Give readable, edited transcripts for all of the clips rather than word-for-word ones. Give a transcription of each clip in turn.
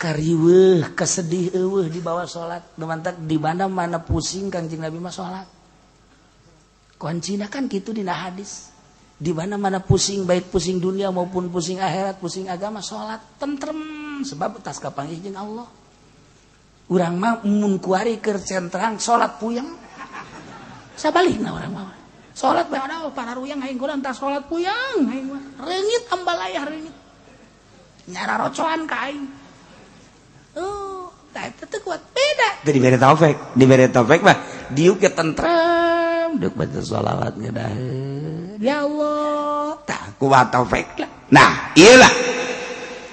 kariweuh kesedih eueuh di bawah salat dumantak di mana-mana pusing Kangjeng Nabi mah salat kuncina kan kitu dina hadis di mana-mana pusing baik pusing dunia maupun pusing akhirat pusing agama salat tentrem sebab tas kapanggih jeung Allah urang mah mun kuari keur centrang salat puyeng sabalikna urang mah salat bae ada pararuyang aing kurang tah salat puyeng aing mah reungit ambalayah reungit nyara rocoan ka aing tah eta teh kuat beda teu dibere taufik mah diuk ge tentrem deuk baca shalawat ngeudaheun ya Allah tah kuat taufik lah nah ieu lah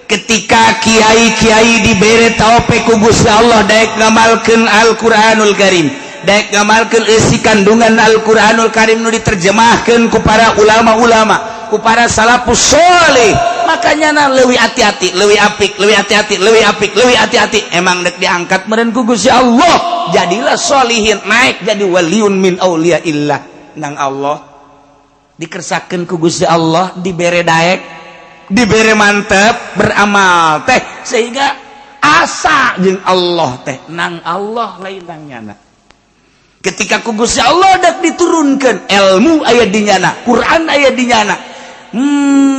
ketika kiai-kiai dibere taufik ku Gusti Allah daek ngamalkeun Al-Qur'anul Karim daek ngamalkeun isi kandungan Al-Qur'anul Karim nu diterjemahkeun ku para ulama-ulama ku para salafus sholih makanya na leuwih hati-hati leuwih apik leuwih hati-hati leuwih apik leuwih hati-hati emang dek diangkat meureun ku Gusti Allah jadilah sholihin naik jadi waliun min auliyaillah nang Allah dikersakeun ku Gusti Allah dibere daek dibere mantep beramal teh sehingga asa jeung Allah teh nang Allah lain nang nyana ketika ku Gusti Allah dak diturunkeun ilmu aya di nyana Quran aya di nyana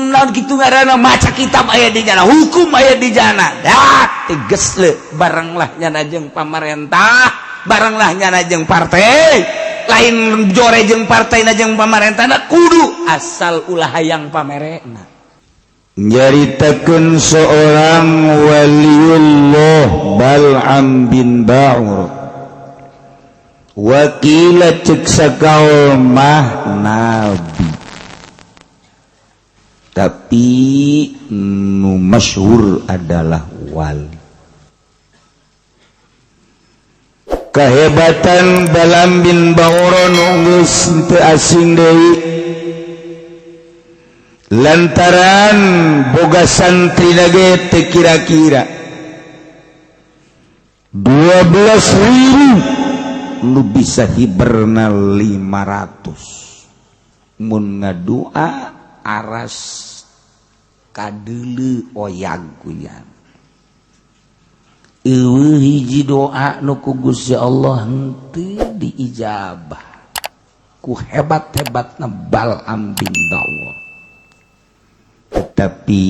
naon kitu ngaranna maca kitab aya di nyana hukum aya di nyana dak teges le barang lah nyana jeung pamarentah barang lah nyana jeung partai lain jore jeung partaina jeung pamarentahna kudu asal ulah hayang pamerena nyaritakeun seorang waliullah Bal'am bin Ba'ur wakila cek sakaul mah nabi tapi nu masyhur adalah wali kahebatan Bal'am bin Ba'ur nu geus teu asing deui lantaran boga santri nage teu kira-kira 12.000 nu bisa hiberna 500 mun ngadua aras kadeuleu oyag-oyag eueuh hiji doa nu ku Gusti Allah henteu diijabah ku hebat-hebatna Bal'am bin Ba'ur tetapi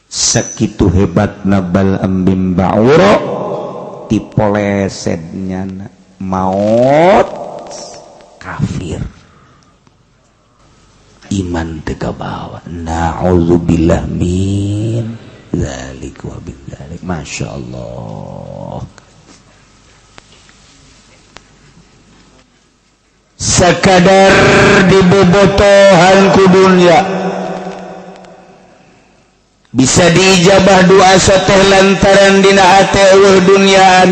sakitu hebatna Bal'am bin Ba'ur tipolesednya maut kafir iman teu kabawa na'udzubillah min dzalik wa bidzalik masyaallah sakadar dibobotohan ku dunya bisa diijabah doa sateh lantaran dina hate eueuh dunyaan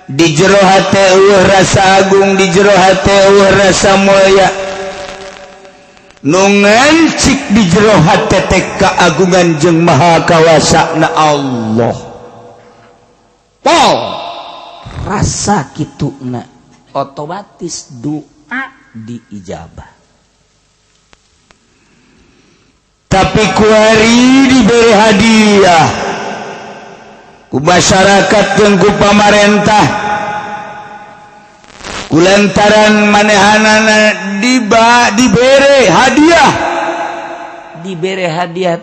di jero hate eueuh rasa agung di jero hate eueuh rasa mulya nu ngancik di jero hate teh kaagungan jeung maha kawasana Allah rasa kituna otomatis doa diijabah tapi kuari diberi hadiah ku masyarakat jeung ku pamarentah kulantaran manehanana diberi hadiah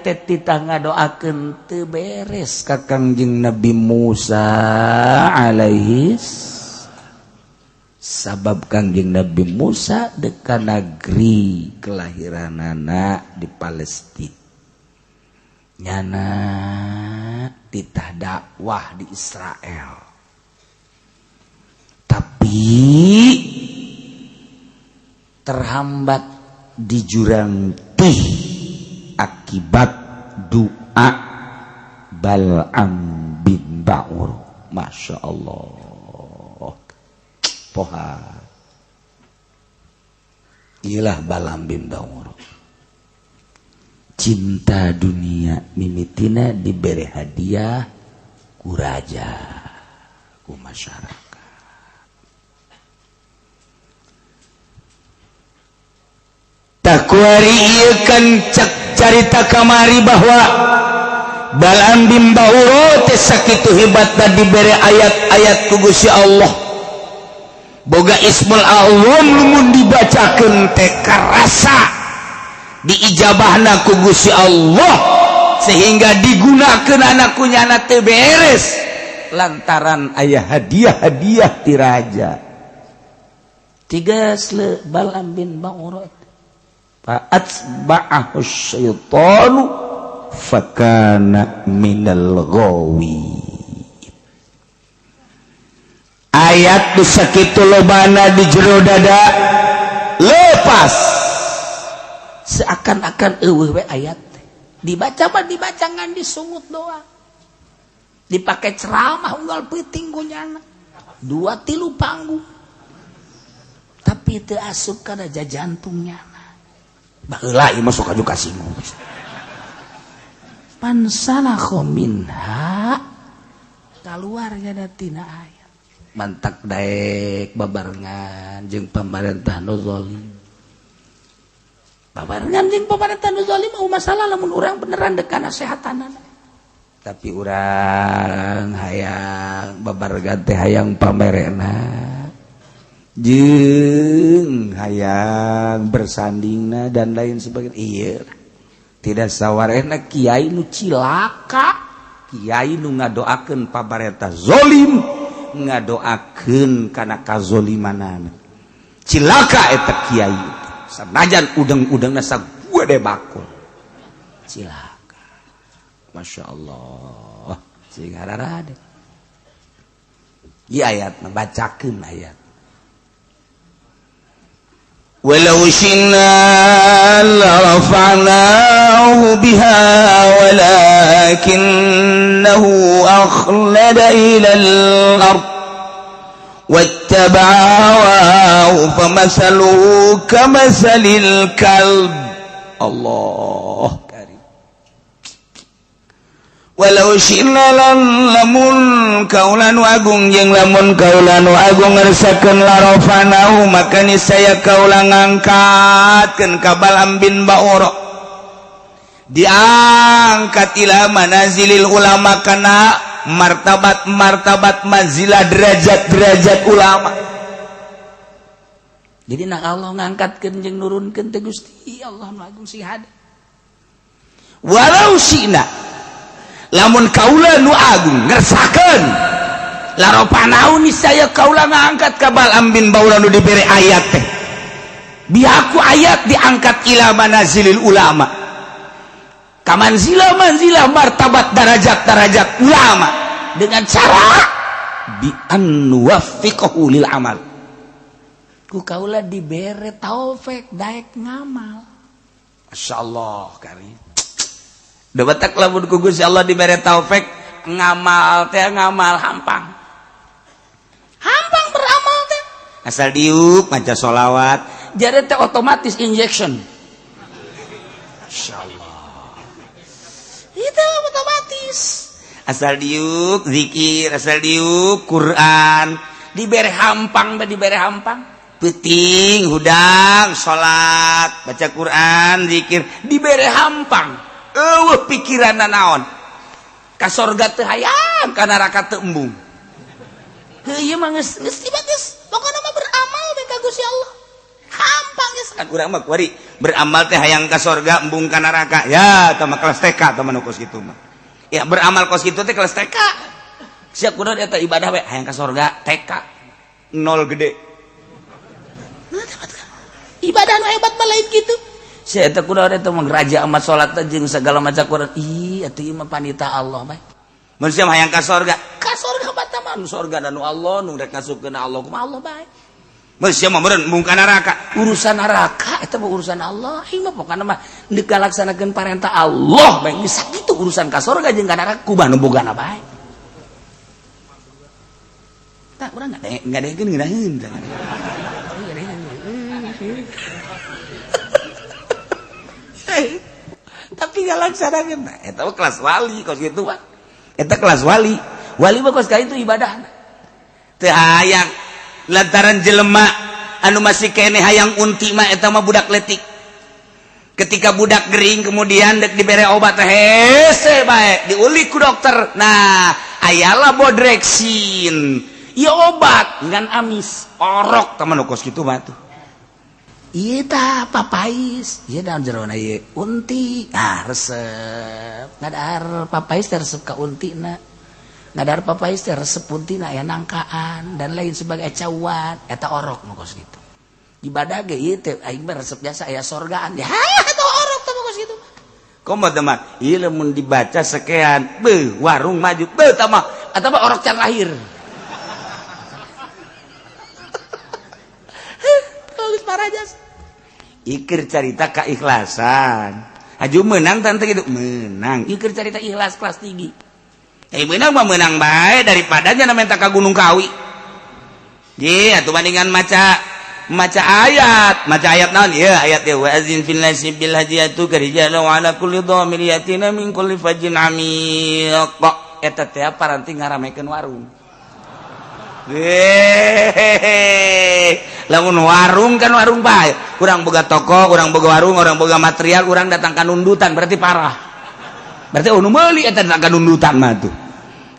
teh titah ngadoakeun teu beres ka Kangjeng Nabi Musa alaihi sabab Kangjeng Nabi Musa deka negeri kelahiranana di Palestina nyana titah dakwah di Israel tapi terhambat di jurang teh akibat doa Bal'am bin Ba'ur Masya Allah poha iyalah Bal'am bin Ba'ur cinta dunia mimitina diberi hadiah ku raja ku masyarakat tak kuari ieu kan cak carita kamari bahwa balam bin Bauro teh sakitu hebatna dibere ayat-ayat ku Gusti Allah boga ismul a'zam lumun dibacakeun teh karasa diijabahna ku Gusti Allah sehingga digunakeun anak kunyana teh beres lantaran aya hadiah-hadiah ti raja tigas le balam bin Bauro fa'atba'ahu syaitanu fakana minal ghawi ayat nu sakitu lobana di jero dada lepas seakan-akan eueuh we ayat dibaca mah dibaca ngan disungut doang dipake ceramah unggal peuting gunyana 2-3 panggung tapi teu asup kana jajantungnya baheula ieu masuk aju kasino pansalakho minha keluar nya tina ayat mantak daek babarengan jeung pamarentah nu zalim babarengan jeung pamarentah nu zalim mau masalah lamun urang beneran dek kana sehatanana tapi urang hayang babarengan teh hayang pamerena jeung hayang bersandingna dan lain sebagainya ieu tidak sawarehna kiai nu cilaka kiai nu ngadoakeun pamarentah zalim ngadoakeun kana kazolimanana cilaka eta kiai sanajan udang-udangna sagede bakul cilaka masyaallah sing hararade ieu ayatna bacakeun ayat walau syi'na larafa'nahu biha walakinnahu akhlada ilal ard wattaba'a hawahu famathaluhu kamathalil kalb Allah karim walau syi'na lamun kaulan agung jeung lamun kaulan agung ngarsakeun larafanahu maka niscaya kaula ngangkatkeun ka Balam bin Bauro diangkat ila manazilil ulama kana martabat manzilah derajat ulama jadi nak Allah ngangkatkeun jeung nurunkeun teh Gusti Allah nu agung sihada walau syi'na lamun kaula nu agung ngersakeun larofanahu niscaya kaula ngangkat ka Balam bin Bauro nu dibere ayat teh bihaku ayat diangkat ila manazilil ulama ka manzilah martabat darajat ulama dengan cara bi an nuwaffiqahu lil amal ku kaula dibere taufik daek ngamal masyaallah karim debetak lamun ku Gusti Allah dibere taufik ngamal teh ngamal hampang beramal teh asal diuk maca sholawat jadi teh otomatis injection masyaallah itu otomatis asal diuk zikir asal diuk Quran dibere hampang peuting hudang salat baca Quran zikir dibere hampang eueuh pikiranna naon ka sorga teu hayang ka neraka teu embung ieu mah geus dibagus pokona mah beramal we ka Gusti Allah hampang geus kan urang mah kuari beramal teh hayang ka sorga embung ka neraka ya tah mah kelas TK tah mah nu kos kitu mah ya beramal kos kitu teh kelas TK siap kunaon eta ibadah we hayang ka sorga TK nol gede nah ibadah nu hebat mah lain kitu sia eta kunaon eta mah raja amat salat jeung segala macam Quran ih atuh ieu mah panita Allah bae mun sia hayang ka sorga batam anu sorga dan Allah nu rek ngasupkeun Allah kumaha Allah bae mun sia mah meureun embung ka neraka urusan neraka eta mah urusan Allah ieu mah pokona mah deuk ngalaksanakeun parentah Allah bae geus sakitu urusan ka sorga jeung ka neraka kumaha nu bogana bae tak urang ngadegeun ngeunaheun tapi ngalaksanakeun eta mah kelas wali kos kitu mah eta kelas wali mah kos ka itu ibadah teu hayang lantaran jelema anu masih kene hayang unti mah eta mah budak letik ketika budak gering kemudian diberi obat hese baik diulik ku dokter. Nah ayalah bodreksin iya obat ngan amis orok teman kos gitu mah tuh. Iya tah papais iya daun jerona iya unti resep ngadar papais resep ka unti na ngadar papais resep unti na ya nangkaan dan lain sebagai cawat eta orok nu kos gitu ibadah ge ieu teh aing mah resep biasa aya sorgaan ya eta orok teh kos gitu komo teman ieu lamun dibaca sekean beuh warung maju beuh tah mah eta mah orok can lahir geus parajas ikir carita keikhlasan aju menang tante gitu menang ikir carita ikhlas kelas tinggi menang mah menang bae daripada nya minta ka Gunung Kawi ye atuh bandingan maca ayat naon ieu ayat teh wa azin fil nasi bil hajiyatu karijala wa ala kulli dhamir yatina min kulli fajin amiq eta teh paranti ngaramekeun warung lamun warung kan warung bae urang boga toko urang boga warung urang boga material urang datang ka nundutan berarti parah berarti nu meuli eta datang ka nundutan mah tuh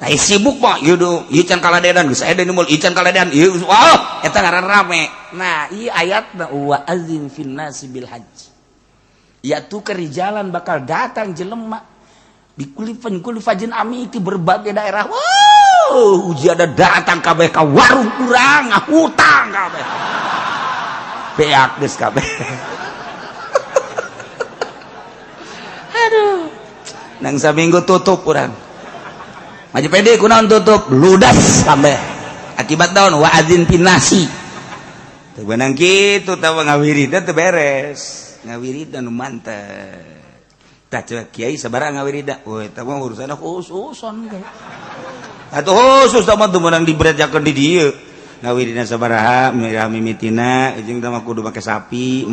nah sibuk mah ieu can kaladean geus aya deui mul ieu can kaladean ieu wah eta ngaran rame. Nah ieu ayatna wa azin fin nasi bil hajj yaitu kerijalan bakal datang jelema di kulli fajin ami di berbagai daerah. Uji ada datang kabeh ka warung urang ngahutang kabeh beak geus kabeh aduh nang saminggu tutup urang maju pede kunaon tutup ludas kabeh akibat daun wa azin pinasi teu beunang kitu tah ngawirid teh beres ngawirid nu mantep tah kiai sabaraha ngawirid we tah mah urusanna khususon ge atuh khusus sama tuh menang diberatjakeun di dieu ngawirina sabaraha mimitina jeung teh mah kudu make sapi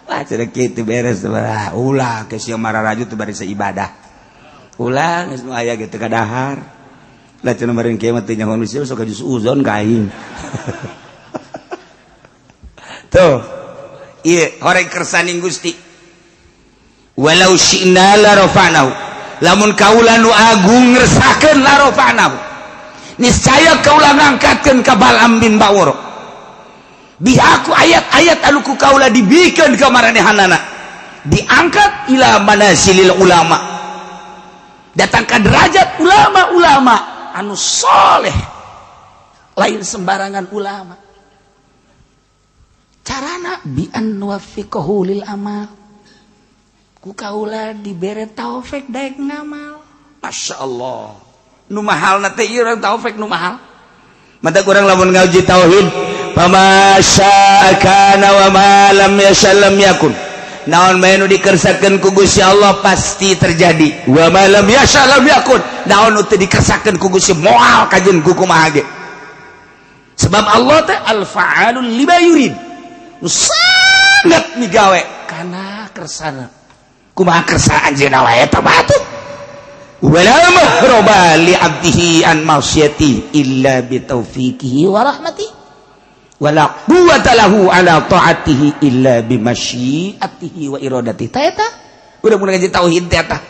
wah cenah kitu beres sabaraha ulah ke sia mararaju teh bari ibadah ulah geus nu aya ge teu kadahar lah cenah meureun kieu mah teu nyaho misi sok jus uzon ka aing tuh ieu horeng kersaning Gusti walau syi'na la rafa'nahu lamun kaula nu agung ngresakeun larofanahu niscaya kaula ngangkatkeun ka Bal'am bin Ba'ur bihaku ayat-ayat anu ku kaula dibikeun ka maranehanana diangkat ila manasilil ulama datang ka derajat ulama-ulama anu soleh lain sembarangan ulama carana bi an wafiqahu lil amal ku kaula dibere taufik daek ngamal. Masya Allah nu mahal na teh ieu taufik nu mahal mata kurang lamun ngaji tauhid fama syaa kana wa ma lam yasha lam yakun naon bae nu dikersakeun ku Gusti Allah pasti terjadi wa ma lam yasha lam yakun naon nu teu dikersakeun ku Gusti moal kajeun ku kumaha ge sebab Allah teh al fa'alul lima yurid nu sangat migawe kana kersana kumaha kersa anjeunna wae eta batuh wala mahroba li abdihi an ma'siyati illa bi taufiqihi wa rahmatihi wala quwwata lahu ala ta'atihi illa bi masyiatihi wa iradatihi ta eta udah mulai ngaji tauhid teh eta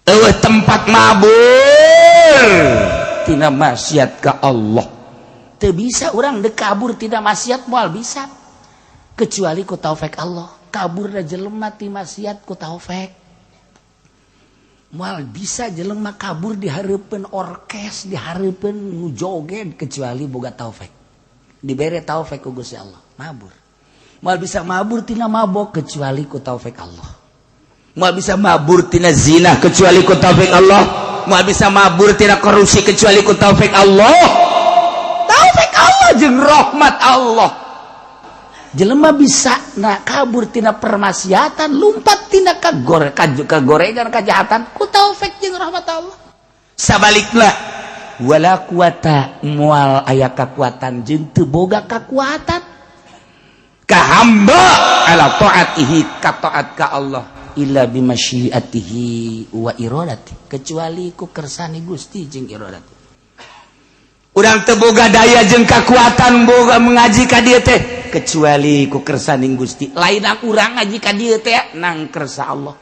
eueuh tempat mabur tina maksiat ka Allah teu bisa urang dek kabur tina maksiat moal bisa kecuali ku taufik Allah kabur da jelema ti maksiat ku taufik moal bisa jelema kabur di hareupeun orkes di hareupeun nu joget kecuali boga taufik dibere taufik ku Gusti Allah mabur moal bisa mabur tina mabok kecuali ku taufik Allah moal bisa mabur tina zina kecuali ku taufik Allah moal bisa mabur tina korupsi kecuali ku taufik Allah jeung rahmat Allah jelema bisa kabur tina permaksiatan lumpat tina kagorengan kejahatan ku taufik jeung rahmat Allah sabalikna wala quwata moal aya kakuatan jeung teu boga kakuatan ka hamba ala taatihi ka taat ka Allah illa bimasyiatihi wa iradati kecuali ku kersani Gusti jeung iradati urang teu boga daya jeung kakuatan boga mengaji ka dieu teh kecuali ku kersaning Gusti. Lain urang ngaji ka dieu teh nang kersa Allah,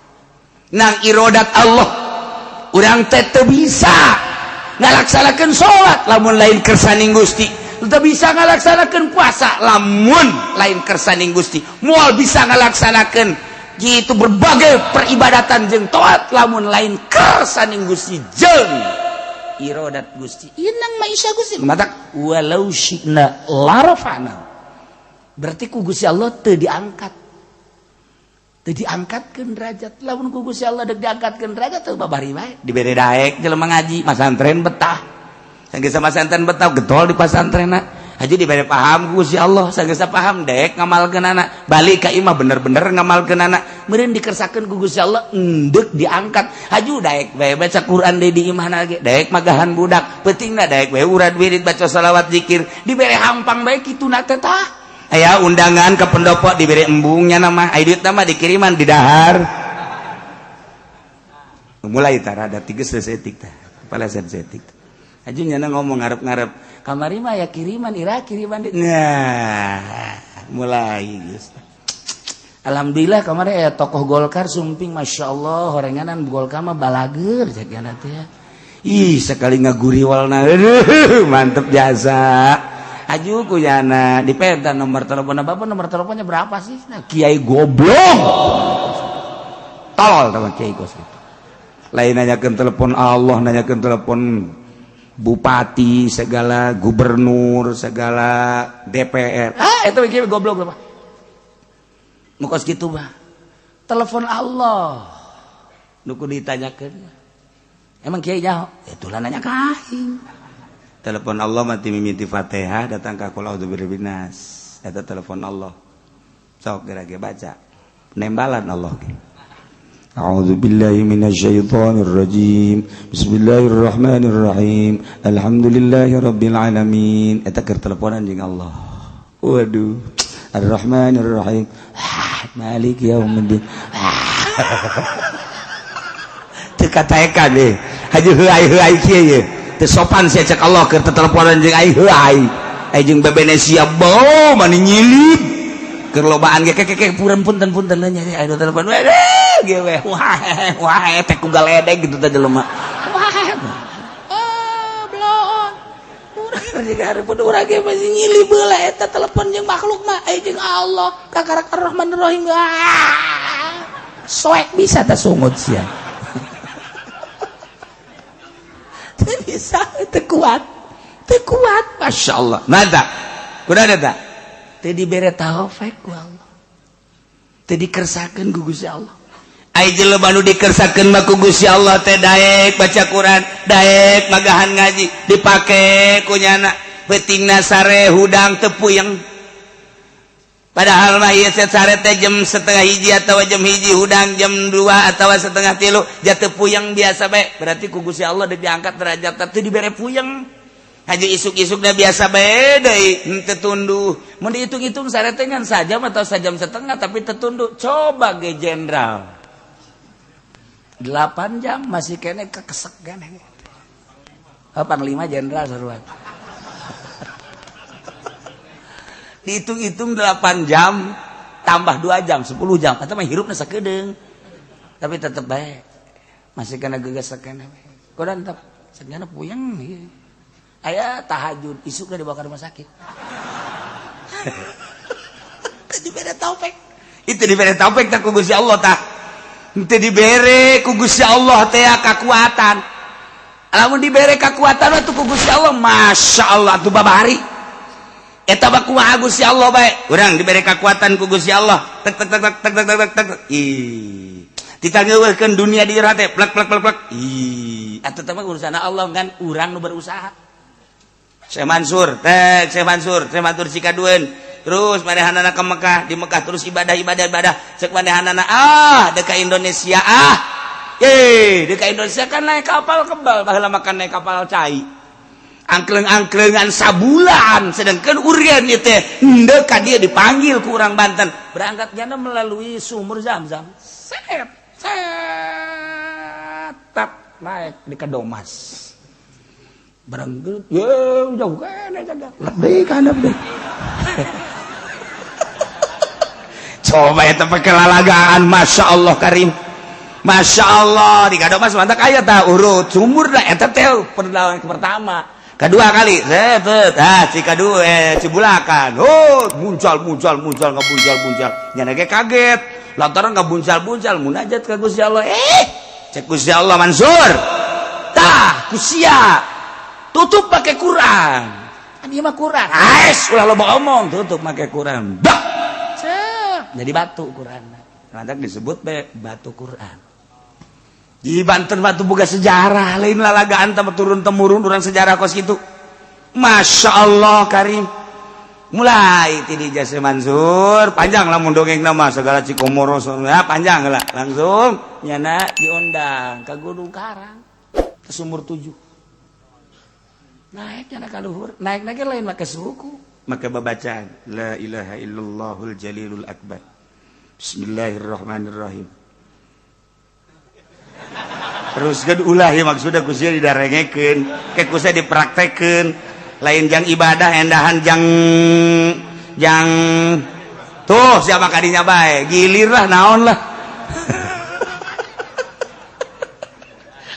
nang irodat Allah. Urang teh teu bisa ngalaksanakeun salat lamun lain kersaning Gusti, teu bisa ngalaksanakeun puasa lamun lain kersaning Gusti, moal bisa ngalaksanakeun gitu berbagai peribadatan jeung taat lamun lain kersaning Gusti jeung irodat Gusti. Inang maisha Gusti mata walau syi'na larafana, berarti ku Gusti Allah teu diangkat, teu diangkatkeun derajat. Lamun ku Gusti Allah deuk diangkatkeun derajat teu babari bae dibere daek jelema ngaji masantren betah, sanggeus masantren betah getol di pasantrenna. Haji dibere paham ku Gusti Allah, sanggeus paham daek ngamalkeunana, balik ka imah bener-bener ngamalkeunana, meureun dikersakeun ku Gusti Allah endeup diangkat. Haji daek bae baca Quran deui di imahna ge, daek magahan budak, pentingna daek bae urad wirid baca shalawat zikir, dibere hampang bae kituna teh tah. Aya undangan ke pendopo diberi embungnya nama aidit nama dikiriman di dahar. Mulai tara ada 3 setik tah. Kepala setik. Haji nyana ngomong ngarep-ngarep. Kamari mah ya kiriman ira kiriman. Nah, mulai geus. Alhamdulillah kamari aya tokoh Golkar sumping masyaallah horenganan Golkar mah balager jagana teh. Ih sekali ngaguriwalna. Mantep jasa. Aju kuyana dipenta nomor teleponnya bapak, nomor teleponnya berapa sih? Nah, Kiai goblok tolol sama Kiai kos gitu. Lain nanyakan telepon Allah, nanyakan telepon bupati segala, gubernur segala, DPR. Itu Kiai goblok apa? Mukos gitu bah. Telepon Allah nuku ditanyakan. Emang Kiai nyaho? Itulah nanya kain. Telepon Allah mati mimiti Fatihah datang ka qul a'udzu birabbin nas. Eta telepon Allah. Sok geura-geura baca. Nembalan Allah ge. A'udzu billahi minasyaitonir rajim. Bismillahirrahmanirrahim. Alhamdulillahirabbil alamin. Eta keur teleponan jeung Allah. Waduh. Ar-Rahmanir Rahim. Maliki yaumiddin. Teu kataekan deh. Haji heuai-heuai kieu ye. Sopan saya cek Allah ke teleponan jeung ai heuai ai jeung bebenesia bau mani nyilip keur lobaan ge keke punten nya ai telepon we ge we wah teh ku galedeg gitu teh jelema bloon urang ge hareupeun urang ge masih nyilip heula eta telepon jeung makhluk mah ai jeung Allah kakarak Ar-Rahmanir Rahim soek bisa teh sungut sia. Bisa kuat Masya Allah. Mata kuda ada tak tadi bere taufik ku Allah tadi kersakeun ku Gusti Allah ai jelema nu dikersakeun mah ku Gusti Allah teh daek baca Quran daek magahan ngaji dipake ku nyana beutingna sare hudang teu puyeng. Padahal mah ieu sare teh jam 12:30 atau jam 1 hudang jam 2 atau 2:30 jatuh puyeng biasa bae. Berarti ku Gusti Allah diangkat derajat teh dibere puyeng. Haji isuk-isukna biasa bae deui henteu tunduh. Mun dihitung-hitung sare teh ngan sajam atau sajam setengah tapi teu tunduh. Coba ge jenderal 8 jam masih kene kekesek gane. Panglima jenderal saruan. Dihitung-hitung 8 jam tambah 2 jam 10 jam eta mah hirupna sakedeung tapi tetep bae masih kana gegesekeun we kodan tep sagana puyeng aya tahajud isukna dibawa ka rumah sakit. Dibere taufik itu dibere taufik tah ku Gusti Allah tah teu dibere ku Gusti Allah teh kakuatan. Lamun dibere kakuatan atuh ku Gusti Allah masyaallah atuh babari eta mah kumaha Gusti Allah bae urang diberi kekuatan ku Gusti Allah tek ih ditangeuweulkeun dunia di urang teh plek ih atuh teh mah urusan Allah kan urang nu berusaha. Syekh Mansur Cikadueun terus manehanana ke Mekah di Mekah terus ibadah cek manehanana deuk ka Indonesia deuk ka Indonesia kan naik kapal kebal baheula makan naik kapal cai angkleng-angklengan sabulan sedangkan urang ieu teh henteu ka dieu dipanggil ku urang Banten berangkat jana melalui sumur Zam-Zam tap naik di Kadomas berangkat jauh kene jaga lebih ka lebih coba eta pakai lalagaan Masya Allah Karim Masya Allah di kadok mas mantap aya tah urut sumur dah eta teh perlawanan pertama kedua kali si kedua cibulakan muncul nyana ge kaget lantaran buncal munajat ka Gusti Allah cek Gusti Allah Mansur tah kusia tutup pakai Quran dia mah Quran ulah loba omong tutup pakai Quran jadi batu Quran lantak disebut batu Quran di Banten batu boga sejarah lain lalagaan tambah turun-temurun orang sejarah kos gitu Masya Allah Karim mulai tadi Jasa Mansur panjang lah mundongeng nama segala Cikomoro ya panjang lah langsung nyana diundang ke Gunung Karang ke Sumur 7 naik nyana ka luhur naik lain make suku make babacaan la ilaha illallahul jalilul akbar bismillahirrahmanirrahim terus kan ulah ya maksudnya kusnya didarengekeun ke kusnya dipraktekeun lain jang ibadah endahan jang tuh siapa kadinya bae gilir lah naon lah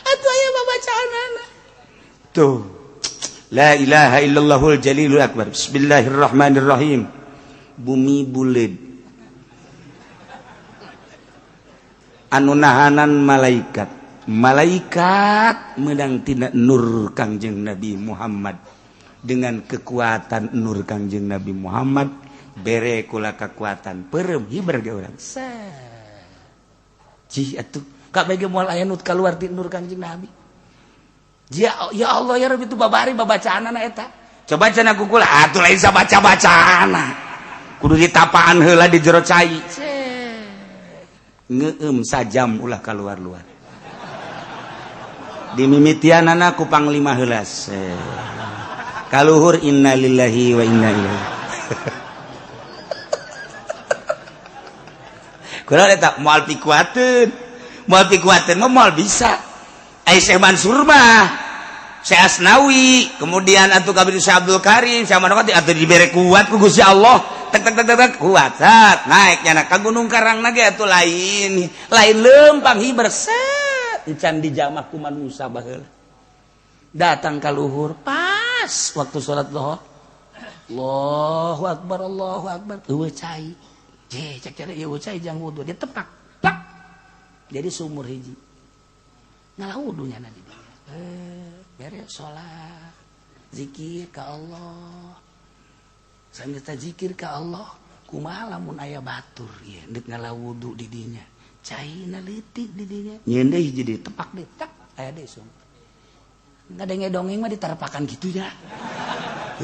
atuh aya babacaanana tuh la ilaha illallahul jalilul akbar bismillahirrahmanirrahim bumi buleud anu nahanan malaikat menang tina nur Kangjeng Nabi Muhammad dengan kekuatan nur Kangjeng Nabi Muhammad bere kula kekuatan perem hiber ge urang cih atuh ka bege moal aya nu kaluar ti nur Kangjeng Nabi ya Allah ya Rabbi itu babari babacaanana eta coba cenah kukula atuh lain sabaca-bacaana kudu ditapaan heula di jero cai ngeueum sajam ulah kaluar-luar dimimitianana ku panglima heulas kaluhur innalillahi wa inna ilaihi kunaon eta moal pikuateun mah moal bisa ai Syekh Mansur mah Syekh Asnawi kemudian atuh kabeh Syekh Abdul Karim Syekh Manokati atuh dibere kuat ku Gusti Allah tek kuat sat naik nyana ka Gunung Karang na ge atuh lain lempang hiber encan dijamah ku manusia baheula datang ka luhur pas waktu salat zuhur Allahu akbar eueuh cai cek cara ieu cai jang wudu dia tepak plak jadi sumur hiji ngalah wudu nya di dieu beres salat zikir ka Allah sambil zikir ka Allah kumaha lamun aya batur ieu deuk ngalah wudu di dinya caina leutik di dinya nyeun deui jadi tepak deui tak aya deui sumur ngadenge dongeng mah ditarepakan kitu nya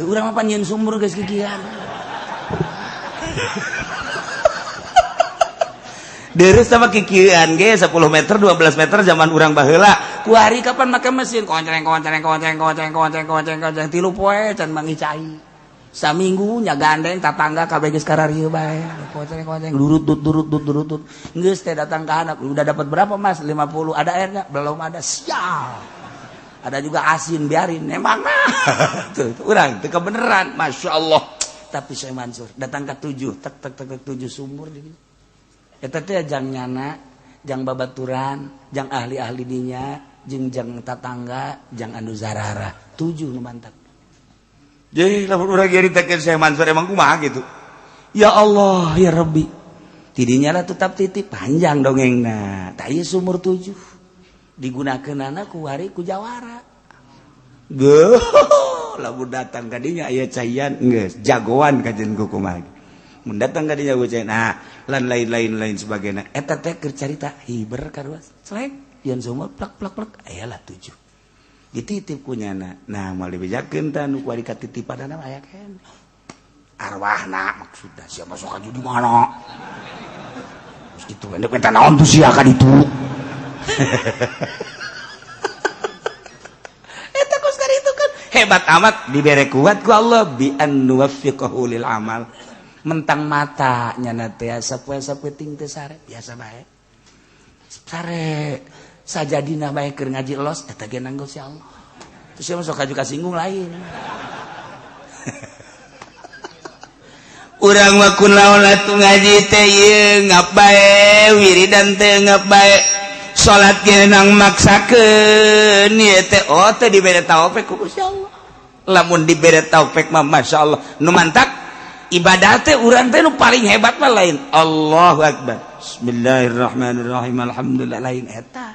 urang mah pan nyeun sumur geus kikian Deres sama kikian ge 10 meter 12 meter zaman urang baheula ku hari kapan make mesin konceng tilu poe can mangi cai saminggu nya gandeng tatangga kabeh geus kararieu bae konceng durut geus teh datang ka anak udah dapat berapa Mas 50 ada airnya belum ada sial ada juga asin biarin emang tuh urang teu kebeneran Masya Allah tapi Syekh Mansur datang ke 7 tek 7 sumur di eta teh jang nyana jang babaturan jang ahli-ahli dinya jeung jang tatangga jang anu zarara 7 nu mantap jadi lamun urang nyaritakeun Syekh Mansur emang kumaha gitu ya Allah ya Rabbi tidinya lah tetap titip panjang dongengna tah ieu sumur 7 digunakeunana ku hari ku jawara lamun datang ka dinya aya caian geus jagoan kajen ku kumaha mun datang ka dinya cai nah lan lain sebagainya eta teh keur carita hiber karuas celek yen sumur plak aya lah 7 dititip ku nyana nah moal dibejakeun tah nu kuari katitipanana aya keneh arwahna maksudna sia masuk aju di mana terus kitu endek eta naon tuh sia ka ditu eta kos kari itu kan hebat amat dibere kuat ku Allah bi an nuwaffiqahu lil amal mentang mata nyana teh sapoe-sapoe ting teh sare biasa bae sare sajadina bae keur ngaji los eta ge nanggo si Allah terus sia masuk aju kasinggung lain urang mah kunaon atuh ngaji teh ieu ngabae wiridan teh ngabae salat ge nang maksakeun ieu teh teh dibere taufik ku Gusti Allah. Lamun dibere taufik mah masyaallah nu mantak ibadah teh urang teh nu paling hebat mah lain Allahu akbar bismillahirrahmanirrahim alhamdulillah lain eta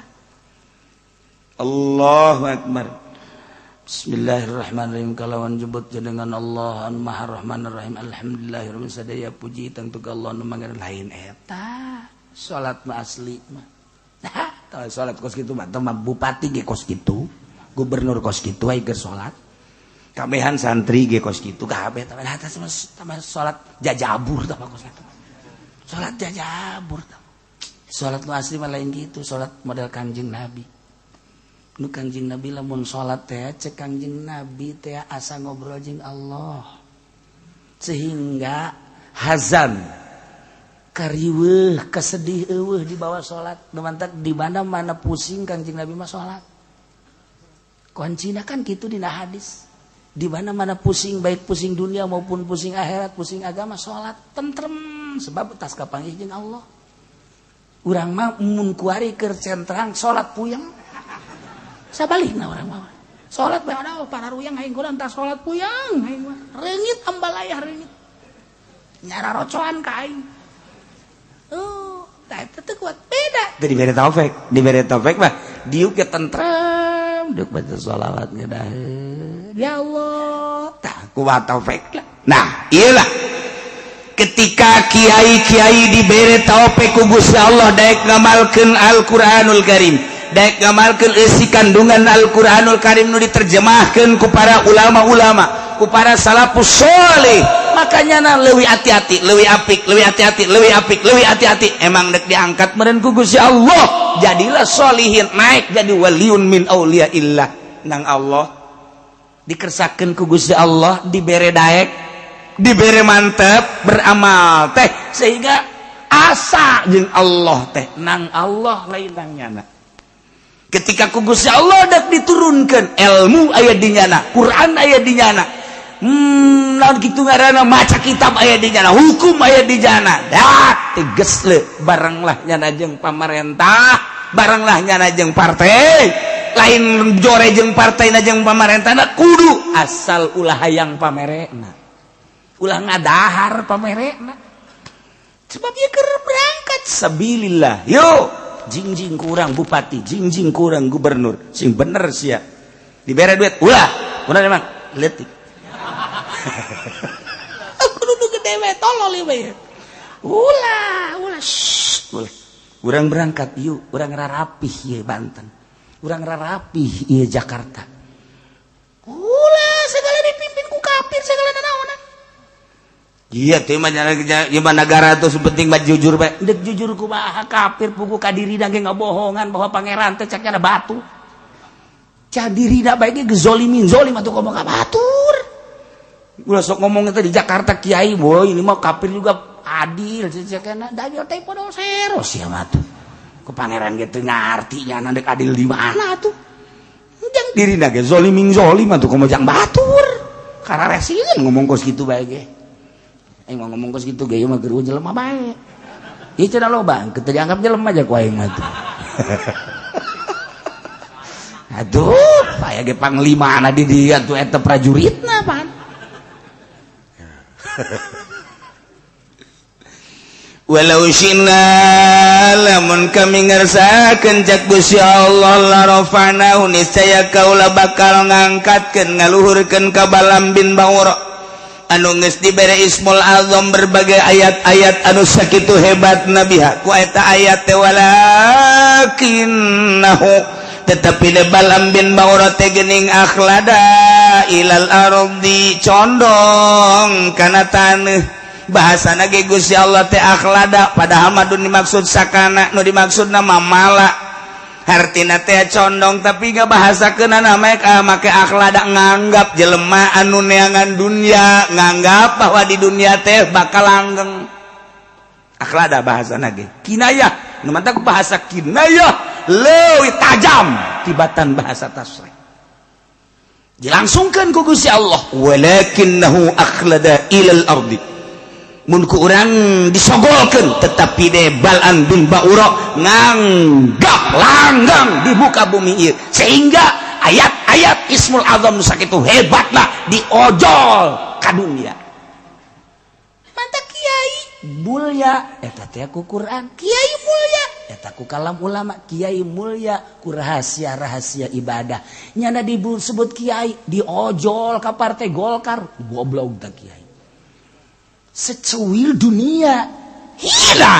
Allahu akbar bismillahirrahmanirrahim kalawan jebut jenengan Allah anu maha rahmanir rahim alhamdulillahirabbil sadaya puji tangtu ka Allah nu mangga lain eta salat mah asli mah tah salat kos kitu mah teh bupati ge kos kitu gubernur kos kitu aya keur salat kabehan santri ge kos kitu kabeh tah salat jajabur tah kos kitu salat jajabur tah salat nu asli mah lain kitu salat model Kangjeng Nabi nu Kangjeng Nabi lamun salat teh cek Kangjeng Nabi teh asa ngobrol jeung Allah sehingga hazan kariweuh kasedih eueuh di bawah salat nu mantak di mana-mana pusing Kangjeng Nabi mah salat kuncina kan kitu dina hadis di mana-mana pusing baik pusing dunia maupun pusing akhirat pusing agama salat tentrem sebab tas kapanggih jeung Allah urang mah mun kuari keur centrang salat puyeng sabalikna urang mah salat bae ada para ruyang aing kudu entah salat puyeng aing mah reungit ambalayah reungit nyara rocoan ka aing tah eta teh kuat beda teh dibere taufik mah diuk ge tentrem deuk baca shalawat ngeudaheun ya Allah tah kuat taufik lah nah ieu lah ketika kiai-kiai dibere taufik ku Gusti Allah daek ngamalkeun Al-Qur'anul Karim daek ngamalkeun isi kandungan Al-Qur'anul Karim nu diterjemahkeun ku para ulama-ulama ku para salafus sholih makanya na leuwih hati-hati leuwih apik leuwih hati-hati leuwih apik leuwih hati-hati emang dek diangkat meureun ku Gusti Allah jadilah sholihin naik jadi waliun min auliyaillah nang Allah dikersakeun ku Gusti Allah dibere daek dibere mantep beramal teh sehingga asa jeung Allah teh nang Allah lain nang nyana ketika ku Gusti Allah dak diturunkeun ilmu aya di nyana Quran aya di nyana naon kitu ngaranna maca kitab aya di nyana hukum aya di nyana dak teges le bareng lah nyana jeung pamarentah bareng lah nyana jeung partai lain jore jeung partaina jeung pamarentahna kudu asal ulah hayang pamerena ulah ngadahar pamerena sebab ieu keur berangkat sabilillah yo jingjing kurang bupati jingjing kurang gubernur sing bener sia dibere duit ulah emang leutik kudu gede we tolol we ulah urang berangkat yuk urang rarapih ieu Banten urang rarapih ieu Jakarta ulah segala dipimpin ku kafir segala nanaonan iya teh mah negara tuh penting mah jujur bae dek jujur ku mah kafir pugu ka dirina ge ngabohongan bahwa pangeran teh caknya ada batu cah dirina bae ge gezolimin zolim atuh ngomong ka batur ulah sok ngomong teh di Jakarta kiai boy ini mah kafir juga adil cakna dayo teh podo sero sia mah tuh ku pangeran ge teu ngarti nya dek adil di mana atuh jang dirina ge zolimin zolim atuh kumaha jang batur kararesieun ngomong kos kitu bae ge aing mah ngomong kos kitu ge mah keur jelema bae. Ieu cenah loba, teu dianggap jelema aja ku aing mah tuh. Aduh, aya ge panglimana di dieu tuh eta prajuritna pan. Walau syinna lamun kami ngarsakeun cak Gusti Allah la rafa'nahu niscaya kaula bakal ngangkatkeun ngaluhurkeun ka Balam bin Ba'ura anu geus dibere Ismul Azam berbagai ayat-ayat anu sakitu hebat nabiha ku eta ayat teh walakinnahu tetapi de Balam bin Ba'ura teh geuning akhlada ilal ardi condong kana taneuh bahasana ge Gusti Allah teh akhlada padahal mah dimaksud sakana nu dimaksudna mamala hartina teh condong tapi gak bahasakeunana make akhlada nganggap jelema anu neangan dunia nganggap bahwa di dunia teh bakal langgeng akhlada bahasana ge kinayah nu mantap bahasa kinayah leuwih tajam tibatan bahasa tasrih dilangsungkeun ku Gusti Allah walakinnahu akhlada ilal ardi munku urang disogolkeun tetapi de Bal'am bin Ba'ura nganggap langgang di muka bumi ieu sehingga ayat-ayat Ismul Azam nu sakitu hebatlah diojol ka dunia. Manta kiai mulia eta teh ku Quran, kiai mulia eta ku kalam ulama, kiai mulia ku rahasia-rahasia ibadah. Nyana disebut kiai diojol ka partai Golkar, goblok tah kiai. Secuil dunia hila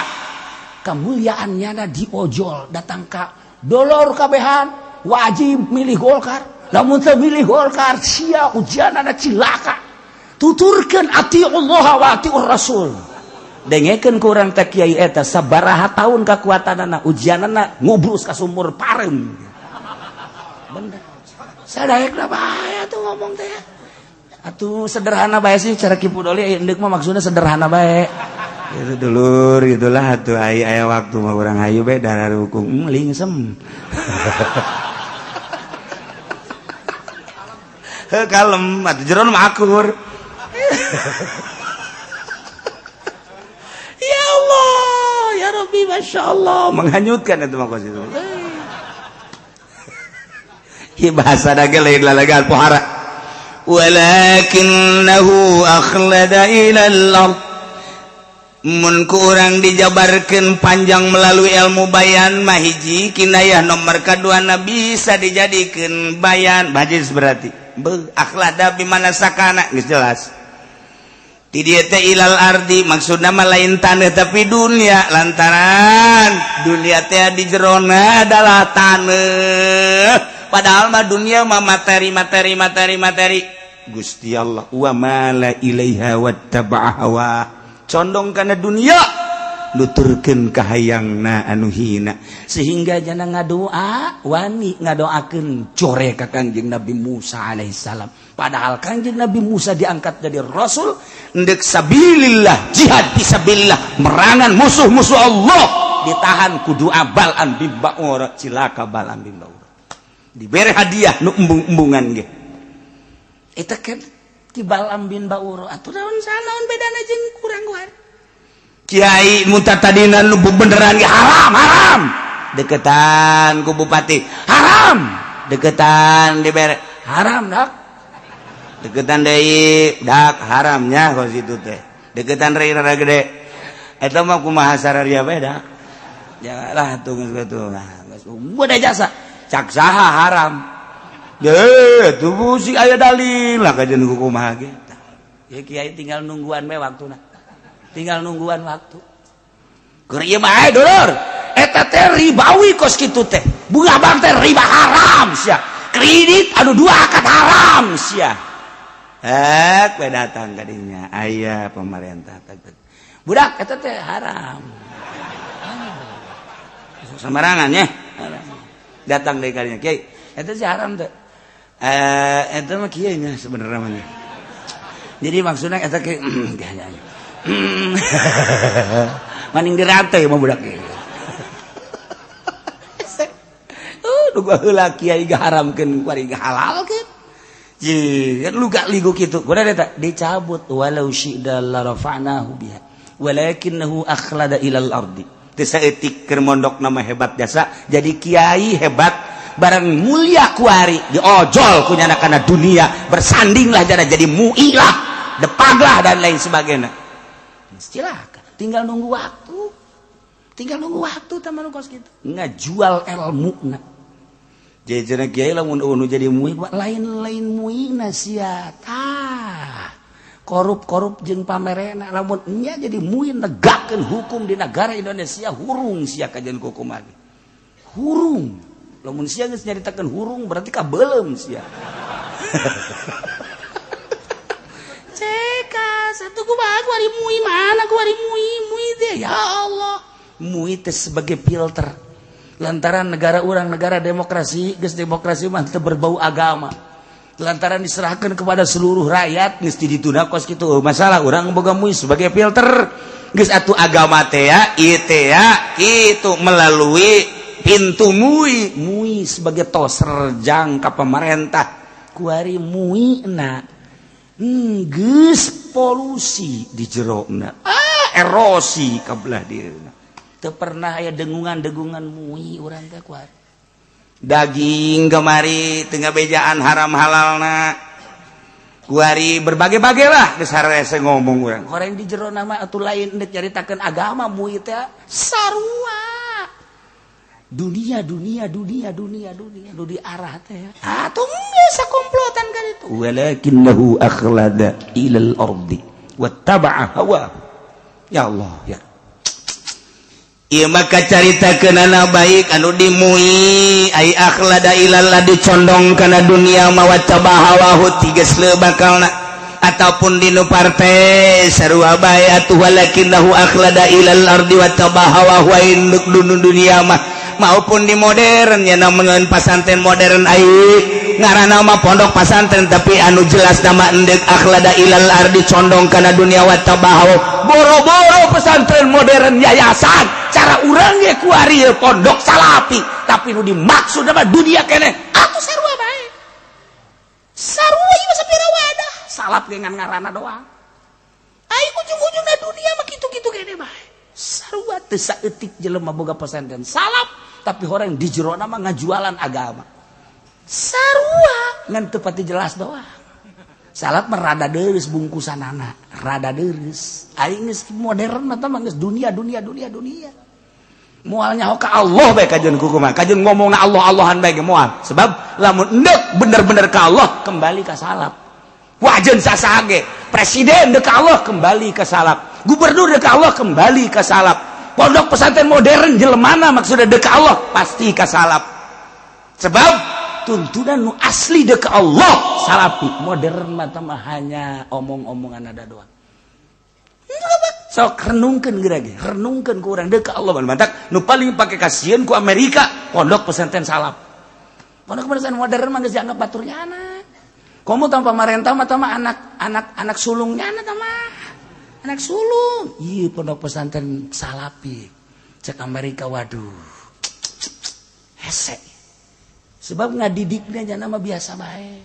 kemuliaannya na diojol datang ka dolor kabehan wajib milih Golkar lamun teu milih Golkar sia ujianana cilaka tuturkeun ati Allah wa atiur Rasul dengekeun ku urang teh kiai eta sabaraha taun kakuatanana ujianana ngubrus ka sumur pareum bener sadaekna bahaya tuh ngomong teh. Atuh sederhana bae sih cara Kipu Doli endek mah maksudnya sederhana bae. Itu dulur gitulah atuh aya waktu mah urang hayu bae darah hukum lingsem. Heuh kalem atuh jeron mah akur. Ya Allah, ya Rabbi masyaallah menghanyutkan itu mah kos itu. Ieu bahasa dage lain lalagan pohara. Walakinnahu akhlada ilal ard mun ku urang dijabarkeun panjang melalui ilmu bayan mah hiji kinayah nomor kadua na bisa dijadikeun bayan bajis berarti akhlada bimana sakana geus jelas ti dieu teh ilal ardi maksudna mah lain taneuh tapi dunia lantaran dunia teh di jerona adalah taneuh padahal mah dunia mah materi Gusti Allah wa mala ilaiha wattaba'a hawa condong kana dunia nuturkeun ka hayangna anu hina sehingga jana ngadoa wani ngadoakeun core ka Kangjeng Nabi Musa alaihissalam padahal Kangjeng Nabi Musa diangkat jadi rasul ndek sabilillah jihad fisabilillah merangan musuh-musuh Allah ditahan ku doa Bal'am bin Ba'ura cilaka Bal'am bin Ba'ura dibere hadiah nu embung-embungan ge eta kan ti Bal'am bin Ba'ura atuh naon sanaon bedana jeung kurang guar kiai muntah tadina nu beneran ge haram deketan ku bupati haram deketan dibere haram dak deketan deui dak haramnya kos itu teh deketan rada gede eta mah kumaha sararia bae dak janganlah atuh geus kitu nah geus beda jasa cak saha haram ye tuh si aya dalil lah kajian kumaha ge ya kiai tinggal nungguan we waktuna tinggal nungguan waktu keur ieu mah dulur eta teh ribawi kos kitu teh bunga bang teh riba haram sia kredit anu dua akad haram sia we datang ka dinya aya pemerintah teh budak eta teh haram samarangan nya datang deui ka dinya kiai eta sih haram teh eta mah kieu nya sebenarnya mah. Jadi maksudnya eta ke maning dirate mah budak ieu. Nu heula kiai gaharamkeun kuari gahalalkeun. Ji, luga ligu kitu. Kumaha eta? Dicabut walau syi'da la rafa'nahu biha. Walakinnahu akhlada ilal ardi. Teu saeutik keur mondok nama hebat jasa jadi kiai hebat. Barang mulia kuari diojol kunyana kana dunia bersandinglah jadi mu'ilah depaglah dan lain sebagainya cilaka tinggal nunggu waktu teman kos gitu ngajual ilmu na jadi kiai lamun unu jadi mu'i lain mu'ina sia tah korup jeung pamerena lamun nya jadi mu'i negakkeun hukum di negara Indonesia hurung sia kajian hukum lagi hurung lamun sia geus nyaritakeun hurung berarti kabeulem sia. Ceka satu kumaha ku ari mui mana ku ari mui teh ya Allah. Mui teh sebagai filter. Lantaran negara urang negara demokrasi, geus demokrasi mah teu berbau agama. Lantaran diserahkeun kepada seluruh rakyat geus ditunda kos kitu. Masalah urang boga mui sebagai filter. Geus atuh agama teh ya ieu teh ya kitu melalui pintu mui sebagai toser jang ka pemerintah kuari mui na geus polusi di jerona erosi kabelah dieuna teu pernah aya dengungan-dengungan mui urang teh kuat daging kemari tengah bejaan haram halalna kuari berbagai-bagai lah geus harese ngomong urang horeng di jerona mah atuh lain endek nyaritakeun agama mui teh sarua dunia nu di arah teh atuh geus sakomplotan ka ditu walakinnahu akhlada ilal ardi wattaba'a hawa ya Allah ya ieu maka caritakeun anu baik anu dimui ai akhlada ilal ardi condong kana dunia ma wattaba'a hawa tigeus leubakalna ataupun dinu partai sarua bae atuh walakinnahu akhlada ilal ardi wattaba'a hawa wa induk dunia mah maupun di modern ya namun pasantren modern ai ngaranna mah pondok pasantren tapi anu jelas nama endek akhlada ilal ardi condong kana dunia wa tabahu boro-boro pesantren modern yayasan cara urang ge kuari pondok salapi tapi nu dimaksud mah dunia keneh atuh sarua bae sarua ieu sapira wadah salap ge ngan ngaranna doang ai ujung-ujungna dunia mah kitu-kitu keneh bae sarua teu saeutik jelema boga pesantren salap tapi orang di jerona mah ngajualan agama sarua ngan teu pati jelas doang salap mah rada deureus bungkusanana rada deureus aing geus modern mah geus dunia moal nyaho ka Allah bae kajeun kukumaha kajeun ngomongna Allah-Allahan bae ge moal sebab lamun endek bener-bener ka Allah kembali ka salap wajeun sasaha ge presiden deuk ka Allah kembali ka salap gubernur deuk ka Allah kembali ka salap pondok pesantren modern jelemana maksudnya deuk ka Allah pasti ka salap sebab tuntunan nu asli deuk ka Allah salapi modern mah hanya omong-omongan ada doang sok renungkeun geura ge renungkeun ku urang deuk ka Allah mantak nu paling pake kasieun ku Amerika pondok pesantren salap pondok pesantren modern mah geus dianggap baturnyana komo tanpa pamarentah mah tah anak sulungnya mah anak sulung iya pondok pesantren salapi cek Amerika waduh hese sebab ngadidiknya jangan mah biasa bae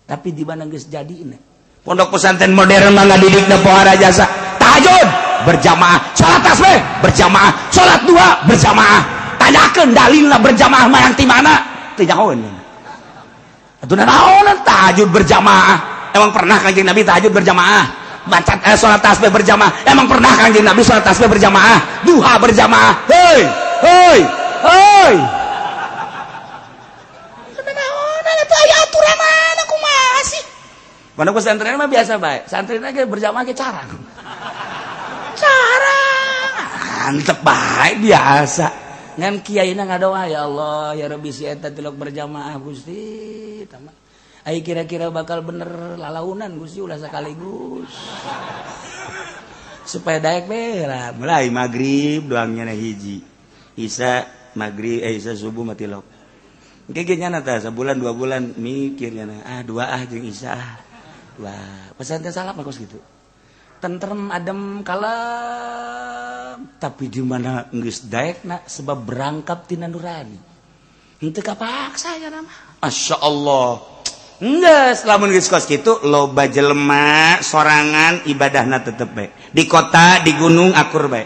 tapi di mana geus jadina pondok pesantren modern mah ngadidikna pohara jasa tahajud berjamaah salat tasbih berjamaah salat duha berjamaah tanyakeun dalilna berjamaah mah yang ti mana teu nyahoeun atuh naon tahajud berjamaah emang pernah kanjeng Nabi tahajud berjamaah baca sholat tasbih berjamaah emang pernah kanjeng Nabi sholat tasbih berjamaah duha berjamaah hei itu aya aturanana kumaha sih pondok pesantren mah biasa bae santrin ge berjamaah ge carang antep bae biasa ngan kiaina ngadoa ya Allah ya Rabbi si eta tilok berjamaah Gusti tamah ai kira-kira bakal bener lalaunan Gusti ulah sakaligus supaya daek bela mulai magrib doangnya na hiji isya magrib isya subuh mah tilok engke ge nyana tah sabulan 2 bulan mikirnya dua jeung isya wah pesantren salap mah kos kitu tentrem adem kalem tapi di mana geus daekna sebab berangkap tina nurani henteu kapaksa ya mah masyaallah enggak, lamun geus kos kitu loba jelema sorangan ibadahna tetep bae. Di kota, di gunung akur bae.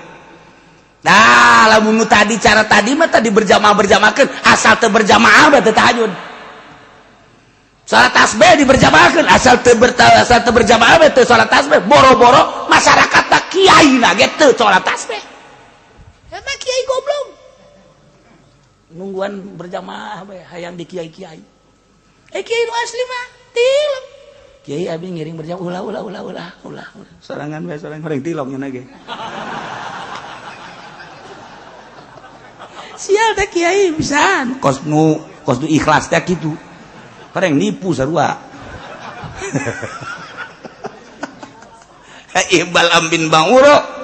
Nah, lamun nu tadi cara tadi mah tadi berjamaah-berjamaahkeun, asal teu berjamaah bae teu tahajud. Salat tasbih diberjamaahkeun, asal teu berjamaah bae teu salat tasbih. Boro-boro masyarakatna kiaina ge teu salat tasbih. Emang kiai goblok. Nungguan berjamaah bae hayang di kiai-kiai. Kiai nu asli mah tilok. Kiai abi ngiring berjamaah ulah. Sorangan bae sorang horeng tiloknya na ge. Sial teh kiai pisan. Kos nu ikhlas teh kitu. Horeng nipu sarua. Iqbal ambin banguro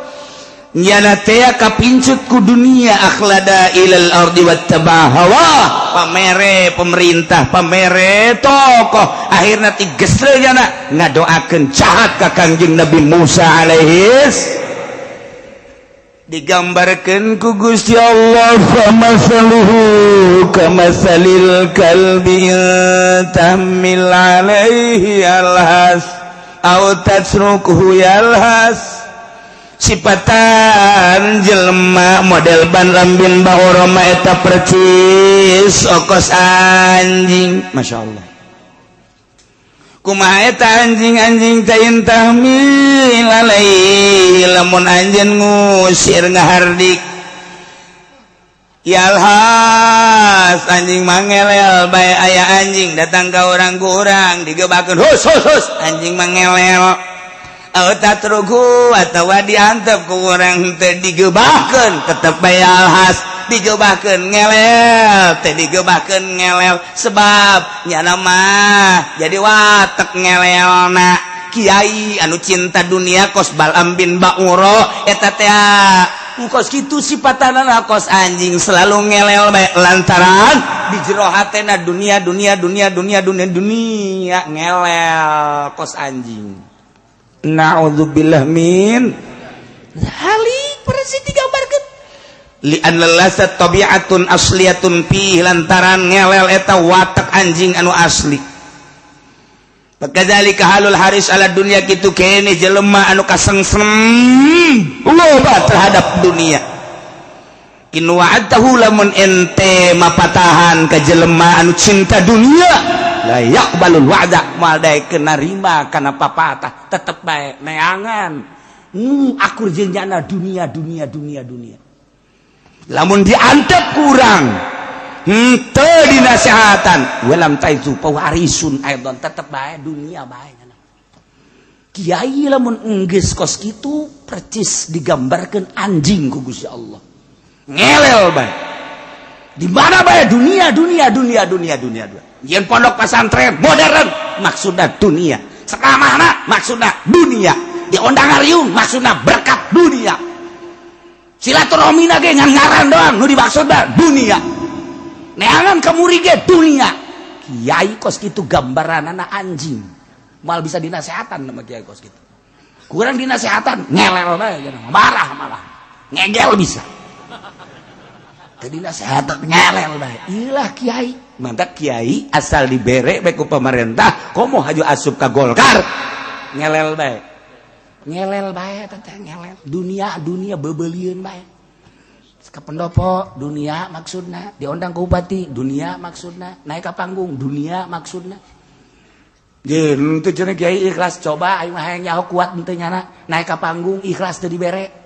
nyana teh kapincut ku dunia akhlada ilal ardi wattabahawa pamere pemerintah pamere tokoh akhirna ti gesreu nya ngadoakeun jahat ka Kangjeng Nabi Musa alaihis digambarkeun ku Gusti Allah famasaluhu kamasalil kalbi tamil alaihi alhas au tatsrukuhu yalhas sifatan jelema model ban lambin bahura mah eta percis okos anjing. Masyaallah. Kumaha eta anjing-anjing tayin tahmil alaihi lamun anjeun ngusir ngahardik yalhas anjing mangelel bae aya anjing datang ka urang-urang digebakeun hus anjing mangelel tatruku atawa diantep ku urang teu digeubahkeun tetep bae alhas digeubahkeun ngelel teh digeubahkeun ngelel sebab nyana mah jadi watek ngelelna kiai anu cinta dunia kos Bal'am bin Ba'ura eta teh kos kitu sipatanana kos anjing selalu ngelel bae lantaran di jero hatena dunia ngelel kos anjing. Na'udzubillah min halik persis digambarkeun li anna lasat tabi'atun asliyatun fi lantaran ngelel eta watak anjing anu asli. Bakadzalika halul haris ala dunia kitu kene jelema anu kasengsem loba terhadap dunia. In wa'atahu lamun ente mapatahan ka jelema anu cinta dunia la yaqbalul wa'da moal dae narima kana papatah tetep bae neangan akur jenjana dunia lamun diantep kurang teu dinasehatan walam taizu pawarisun aidon tetep bae dunia bae kiai lamun enggeus kos kitu percis digambarkeun anjing ku Gusti Allah ngelel bae di mana bae dunia yen pondok pesantren modern maksudna dunia sekamana maksudna dunia diondang ariung maksudna berkat dunia silaturahmina ge ngan ngaran doang nu dimaksudna dunia neangan ka murid ge dunia kiai kos kitu gambaranana anjing mal bisa dinasehatan sama kiai kos kitu kurang dinasehatan ngelel bae marah malah ngegel bisa jadi nasihat ngelel bae ilah kiai mantap kiai asal dibere bae ku pemerintah komo haju asup ka Golkar ngelel bae teteh ngelel dunia beubeuleun bae ka pendopo dunia maksudna diondang ku bupati dunia maksudna naik ka panggung dunia maksudna jeung teu cenah kiai ikhlas coba aing mah hayang nyaho kuat teu nyana naik ka panggung ikhlas teu dibere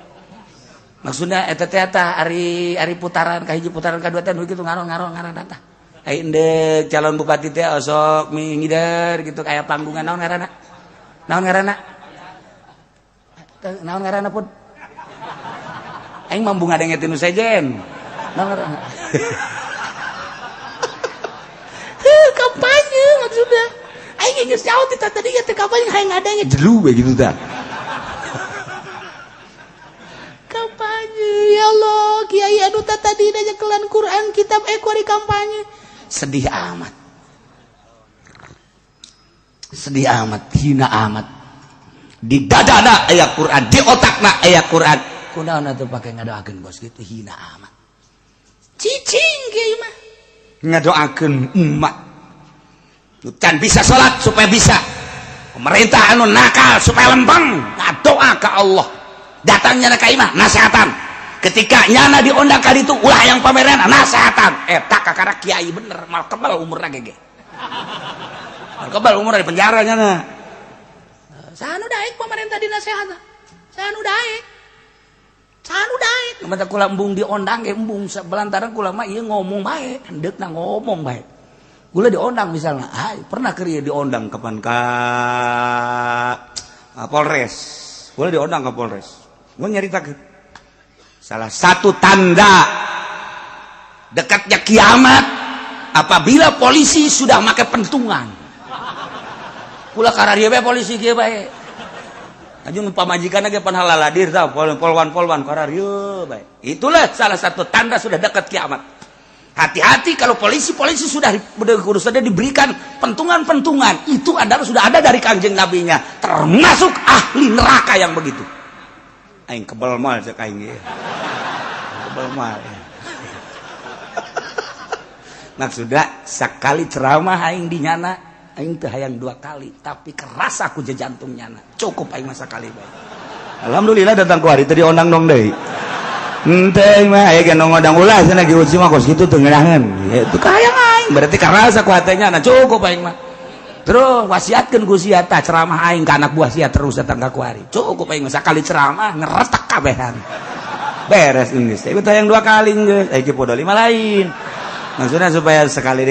maksudnya eta teh ari putaran kahiji putaran kadua teh nu kitu ngaron tah ai endek calon bupati teh osok ngider gitu kayak panggungan naon ngaranna pun aing mah bunga denget nu sejen naon ngaranna kampanye maksudnya aing geus nyaho teh tadi teh kampanye hayang ngadenge jelu we gitu tah kampanye ya Allah kiai anu tadi nyakelan Quran kitab kuari kampanye sedih amat hina amat di dadana aya Quran di otakna aya Quran kunaon atuh pake ngadoakeun bos kitu hina amat cicing kiai mah ngadoakeun umat can bisa salat supaya bisa pemerintah anu nakal supaya lempeng ngadoa ka Allah datangnya na kaimah nasehatan ketika nyana diundang kali itu ulah yang pameran nasehatan eta kakara kiai bener mal kebal umurna gege mal kebal umurna di penjara nyana sanu daek pemerintah dinasehatan sanu daek mata kula embung diondang ge embung belantaran kula mah ieu ngomong bae hendeukna ngomong bae kula diondang misalnya pernah keur diondang kapan ka Polres kula diondang ka Polres gue nyaritakeun salah satu tanda dekatnya kiamat apabila polisi sudah make pentungan kula kararieu bae polisi kieu bae ajung pamajikanna ge pan halaladir tah polwan kararieu bae itulah salah satu tanda sudah dekat kiamat. Hati-hati kalau polisi sudah diberikan pentungan-pentungan itu adalah sudah ada dari kanjeng nabinya termasuk ahli neraka yang begitu. Aing kebal mal cek aing ge. Kebal mal. Maksudnya sekali ceramah aing dinyana aing teu hayang 2 kali tapi kerasa ku jantungnya cukup aing masa kali bae. Alhamdulillah datang ku hari teu diondang dong deui. Henteu mah aya ge ngodang ulah cenah ge uji mah kos kitu teu ngeunaheun. Itu kahayang aing berarti kerasa ku hatenya cukup aing mah. Terus wasiatkeun ku sia tah ceramah aing ka anak buah sia terus datang ka kuari. Cukup aing sakali ceramah ngeretek kabehan. Beres geus. Ieu tayang 2 kali geus. Ai ki podo 5 lain. Maksudnya supaya sekali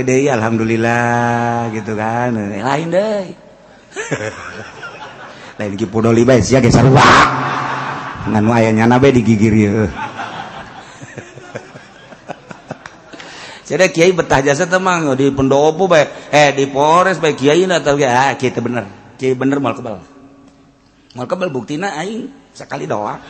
deui alhamdulillah gitu kan. Lain deui. Lain ki podo 5 bae sia ge sarua. Nganu aya nyana bae digigir ieu. Jadi kiai betah jasa temang di pendopo bae, di Polres bae kiai na tau kiai teh bener, kiai bener moal kebal buktina aing sekali doang.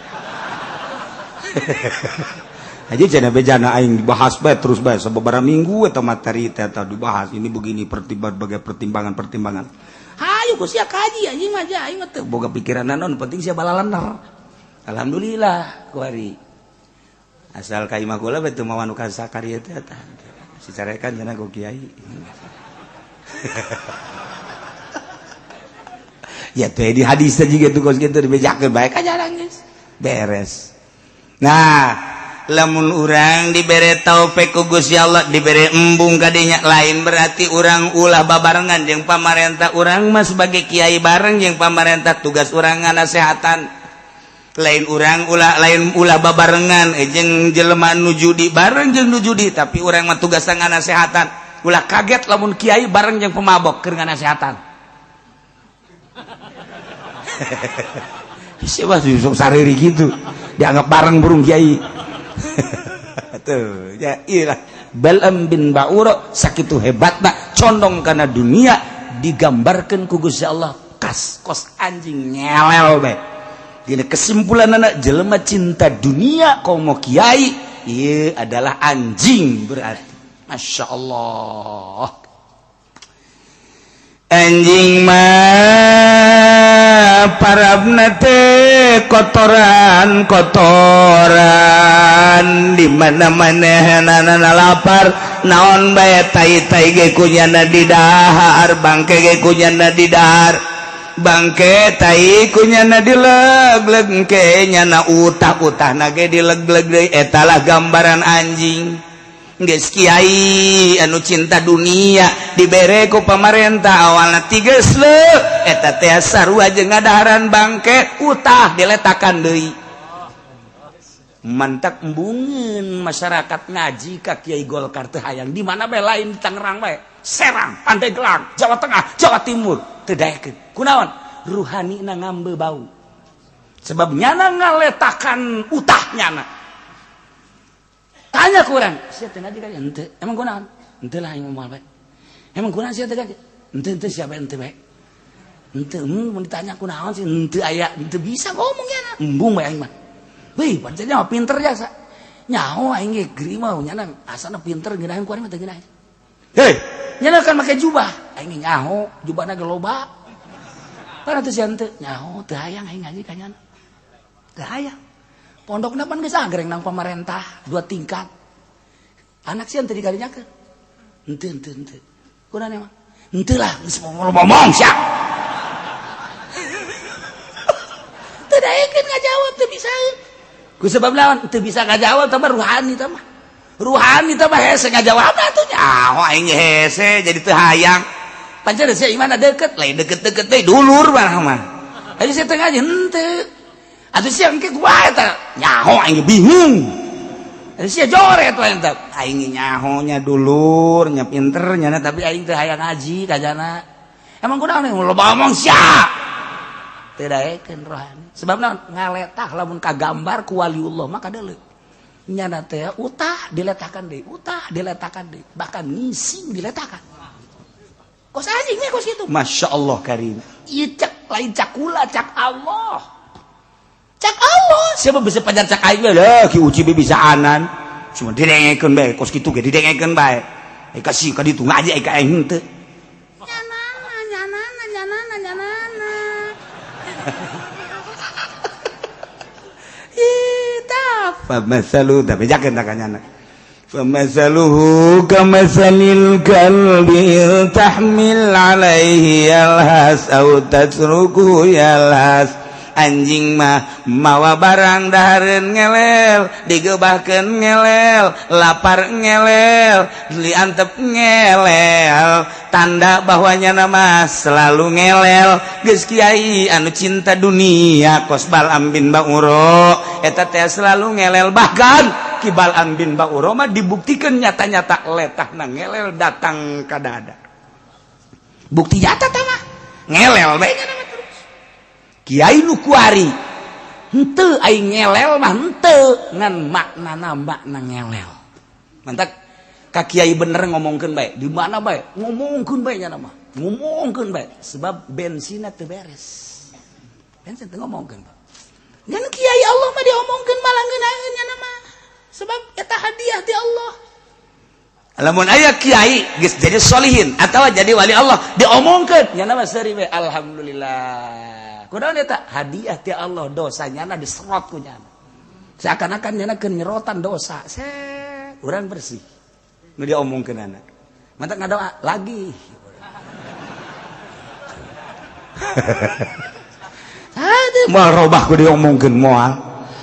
Aja cenah bejana aing dibahas bae terus bae sababaraha minggu eta materi teh dibahas ini begini pertimbangan. Hayu ku sia kaji anjing mah aing teh boga pikiran naon penting sia balalenner. Alhamdulillah ku hari. Asal ka imah kula betul mawanu ka sakarieu teh eta. Sicarekan cenah ku kiai. Ya teh di hadis teh juga tuh kos kitu dibejakeun bae ka jarang geus. Beres. Nah, lamun urang dibere taufik ku Gusti Allah dibere embung ka dinya lain berarti urang ulah babarengan jeung pamarentah urang mah sebagai kiai bareng jeung pamarentah tugas urang ngasehatan. Lain urang lain ulah babarengan jeung jelema nu judi bareng jeung nu judi tapi urang mah tugas ngasehatan ulah kaget lamun kiai bareng jeung pemabok keur ngasehatan. Siapa sih sok sariri gitu dianggap bareng burung kiai. Tuh ya iyalah Bal'am bin Ba'ura sakitu hebatna condong kana dunia digambarkeun ku Gusti Allah kos anjing ngelel bae. Gini kesimpulan anak jelema cinta dunia kau mau kiai iya adalah anjing berarti. Masya Allah anjing mah parabna teh kotoran di mana-mana hanana lapar naon bae tai ge kunyana di dahar bangke ge kunyana di dahar bangke tai kunyana dileg-leg ke nyana utah nage dileg-leg deui eta lah gambaran anjing geus kiai anu cinta dunia dibere ku pamarentah awalna tigeus leuk eta teh sarua jeung ngadaharan bangke utah diletakan deui mantak embungeun masyarakat ngaji ka Kiai Golkar teu hayang di mana bae lain di Tangerang bae Serang Pandeglang Jawa Tengah Jawa Timur teu daekeun kunaon ruhanina ngambe bau sebab nyana ngaletakan utah nyana tanya ku urang sia teh ngaji ka henteu emang kunaon henteu lah aing moal bae emang kunaon sia teh ngaji henteu sia bae henteu bae henteu mun ditanya kunaon sih henteu aya henteu bisa ngomong nyana embung bae aing mah weuy pancen mah pinter jasa nyaho aing ge geri mah nyana asana pinter ngeunaheun ku ari mah teu ngeunaheun hei nyana kan make jubah aing nyaho jubahna ge loba karena itu sian teu nyaho teu hayang aing ngaji ka nyana teu hayang pondokna pan geus agreng nang pamarentah 2 tingkat anak sian teu dikarinyakeun henteu kunaon emang henteu lah geus ngomong sia teu daekeun ngajawab teu bisa ku sebab naon teu bisa ngajawab teh ruhani teh mah hese ngajawabna atuh nyaho aing hese jadi teu hayang pancen sia imana deket lain deket deui dulur barang mah aya sia teh ngaji henteu atuh sia engke kumaha eta nyaho aing bingung aya sia joret we eta aing nyaho nya dulur nya pinter nya tapi aing teu hayang ngaji kajana emang kunaon loba omong sia teu daekeun rohani sebab naon ngaletah lamun kagambar ku waliullah mah kadeuleu nyana teh utah diletakan deui bahkan ngising diletakan kos anjing nih kos gitu. Masya Allah karim. Iya cak lain cakula cak Allah. Siapa bisa pajar cak aing lah ki uci bisa anan. Cuma didengekeun bae kos kitu ge didengekeun bae. Kasih ka ditu ngaji ka aing teu. Nyanana. Ih, taf. Fa masalu da bejakeun ta kanyana. Famasaluhu kamasalil kalbi tahmil alaihi yalhas au tatruku yalhas. Anjing mah mawa barang dahareun ngelel, digebahkeun ngelel, lapar ngelel, diantep ngelel, tanda bahwanya nama selalu ngelel. Geus kiai anu cinta dunia kos Bal'am bin Ba'uro eta teh selalu ngelel, bahkan ki Bal'am bin Ba'uro mah dibuktikan nyata-nyata letahna ngelel datang ka dada. Bukti nyata teh mah ngelel bae nya nama terus. Kiai nu kuari henteu aing ngelel mah henteu ngan maknana makna ngelel. Mantap ka kiai bener ngomongkeun bae, di mana bae ngomongkeun bae nya nama. Ngomongkeun bae sebab bensinna teu beres. Bensin teu ngomongkeun. Ngan kiai Allah mah diomongkeun malah ngeunaheun nya nama. Sebab eta hadiah ti Allah. Lamun aya kiai geus jadi solihin atawa jadi wali Allah diomongkeun nya nama seuri we alhamdulillah. Kunaon eta hadiah ti Allah, dosanya na diserot ku nya. Seakan-akan nya keun nyerotan dosa. Set, urang bersih. Nu diomongkeunana. Mantap ngadoa lagi. Moal robah ku diomongkeun moal.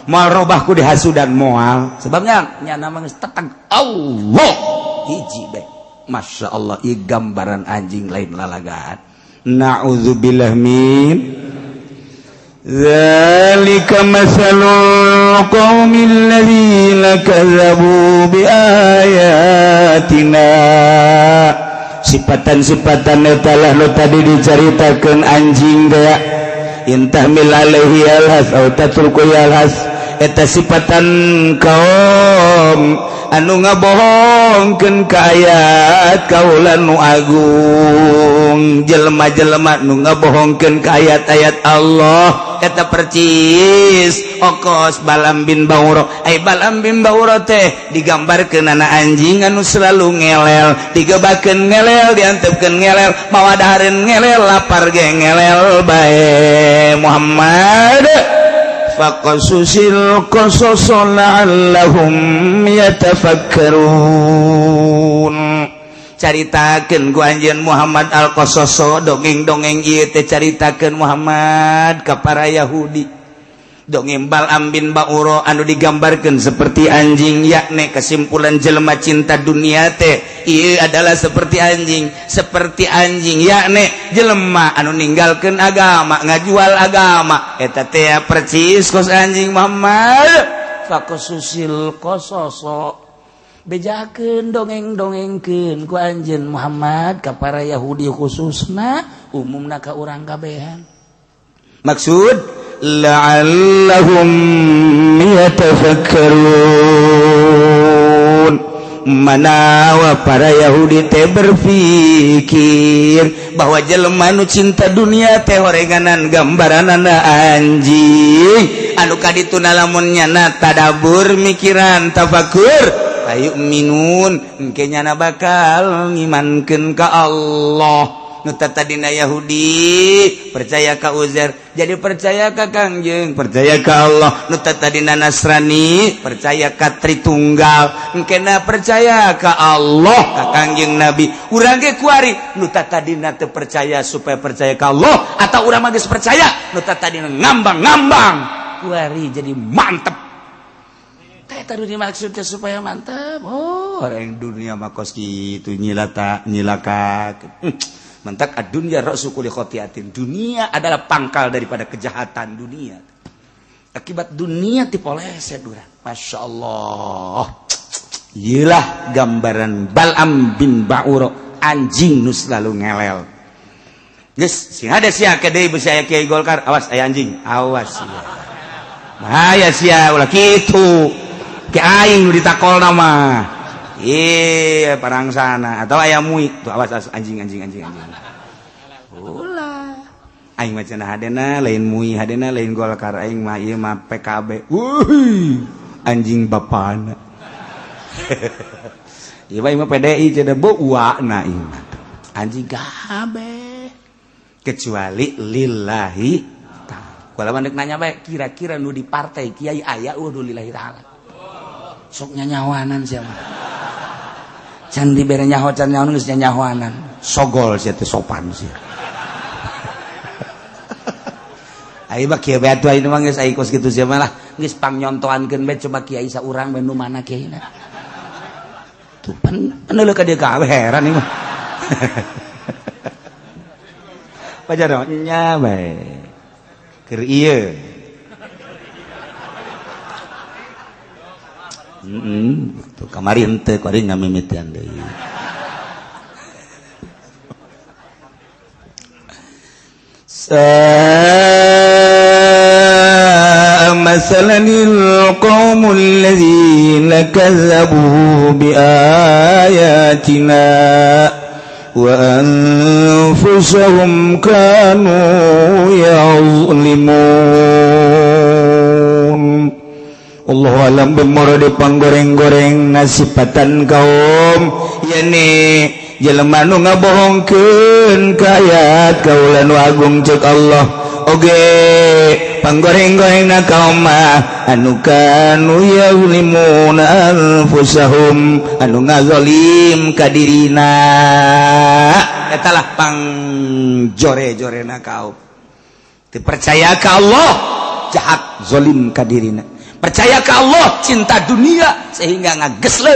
Moal robah ku dihasudan moal. Sebabnya nya nama geus teteg Allah hiji bae. Masya Allah, ieu gambaran anjing lain lalagaan. Na'udzubillah min dzalika masalul qaumil ladzina kadzdzabu biayatina. Sifatan-sifatan eta lah nu tadi dicaritakeun anjing gaya intahmil alaihi alhas au tatruku alhas. Eta sifatan kaum anu ngabohongkeun ka ayat kaula nu agung, jelema-jelema nu ngabohongkeun ka ayat-ayat Allah. Eta percis okos Bal'am bin Ba'uro. Bal'am bin Ba'uro teh digambarkeun ana anjing anu selalu ngelel, digebakeun ngelel, diantepkeun ngelel, mawa dahareun ngelel, lapar ge ngelel bae. Muhammad faqasusil qasasa la'allahum yatafakkarun. Caritakeun ku anjeun Muhammad al-qasasa, dongeng-dongeng ieu teh caritakeun Muhammad ka para Yahudi. Dongeng Bal'am bin Ba'uro anu digambarkeun seperti anjing, yakni kesimpulan jelema cinta dunia teh ieu adalah seperti anjing yakni jelema anu ninggalkeun agama, ngajual agama. Eta teh percis kos anjing Muhammad. Faqasusil qasasa, bejakeun dongeng-dongengkeun ku anjeun Muhammad ka para Yahudi khususna, umumna ka urang kabehan. Maksud la'allahum yatafakkarun, manawa para Yahudi teh berpikir bahwa jelema nu cinta dunia teh horenganan gambaranana anjing anu kadituna lamun nyana tadabur mikiran tafakur ayu minun engke nyana bakal ngimankeun ka Allah. Nu tadina Yahudi percaya ka Uzair jadi percaya ka Kangjeng, percaya ka Allah. Nu tadina Nasrani percaya ka Tritunggal, engkena percaya ka Allah ka Kangjeng Nabi. Urang ge kuari nu tadina teu percaya supaya percaya ka Allah, atau urang mah geus percaya nu tadina ngambang-ngambang kuari jadi mantep. Teh tadi maksudnya supaya mantap. Oh, orang dunia mah kos kitu nyilaka. Mantak ad-dunya ra'su kulli khotiatin. Dunia adalah pangkal daripada kejahatan dunia. Akibat dunia tipoleset urang. Masya Allah. Iyalah gambaran Bal'am bin Ba'uro, anjing nu selalu ngelel. Geus, sing ada sia kedai beusi aya Kiai Golkar, awas aya anjing, awas sia. Bahaya sia ulah kitu. Ke aing nu ditakolna mah. Parang sana atau ayam mui tuh, awas anjing. Ulah aing mah cenah hadena lain mui, hadena lain Golkar, aing mah ieu mah PKB. Anjing bapana. Ieu mah PDI cenah beuana ieu mah. Anjing kabeh. Kecuali lillahi ta'ala. Kula mandek nanya bae, kira-kira nu di partai Kiai aya lillahi ta'ala. sok nyanyawanan siapa can dibere nyaho can nyaho geus nyanyawanan sogol sia teh sopan sia ai mah kieu bae atuh mah geus ai kos kitu sia mah lah geus pangnyontoankeun bae coba kiai saurang bae nu mana kiaina tuh paneuleuh ka dieu ka heran ieu mah pajar nya bae keur ieu tuh kamari henteu kuring ngamimitian deui masalanil qaumul ladzina kazzabu bi ayatina wa anfusahum kanu yazlimun. Allah alam bemoro di panggoreng-goreng nasipatan kaum yani jelema nu ngabohongkeun ka ayat kaulan agung ceuk Allah oge panggoreng-gorengna kaum mah anu kanu yazlimuna anfusahum anu ngazalim ka dirina eta lah pangjore-jorena kaum teu percaya ka Allah jahat zalim ka dirina percaya ke Allah cinta dunia sehingga ngagesle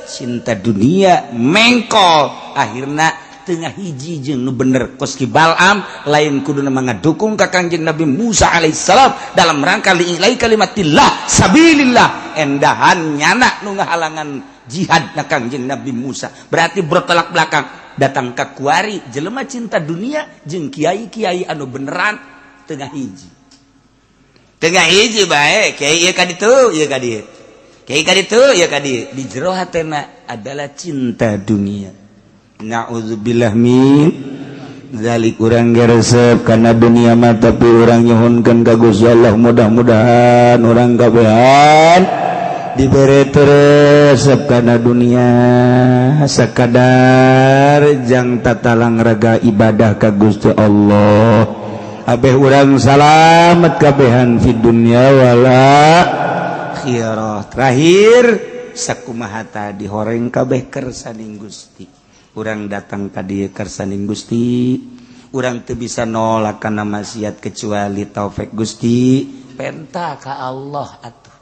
cinta dunia mengkol akhirna tengah hiji jeung nu bener kos ki Bal'am lain kuduna mangadukung ka Kangjeng Nabi Musa alaihissalam dalam rangka li'ilai kalimatillah sabilillah endahan nyana nu ngahalangan jihad na Kangjeng Nabi Musa berarti bertolak belakang datang ka kuari jelema cinta dunia jeung kiai-kiai anu beneran tengah hiji bae kiai ieu ka ditu ieu ka dieu kiai ka ditu ieu ka dieu di jero hatena adalah cinta dunia naudzubillah min zalik urang geresep kana dunia mah tapi urang nyuhunkeun ka Gusti Allah mudah-mudahan urang kabehan dibere resep kana dunia sakadar jang tatalang raga ibadah ka Gusti Allah abeh urang salamet kabehan fi dunya wala akhirah terakhir sakumaha tadi horeng kabeh kersaning Gusti urang datang ka dieu kersaning Gusti urang teu bisa nolak kana maksiat kecuali taufik Gusti penta ka Allah atuh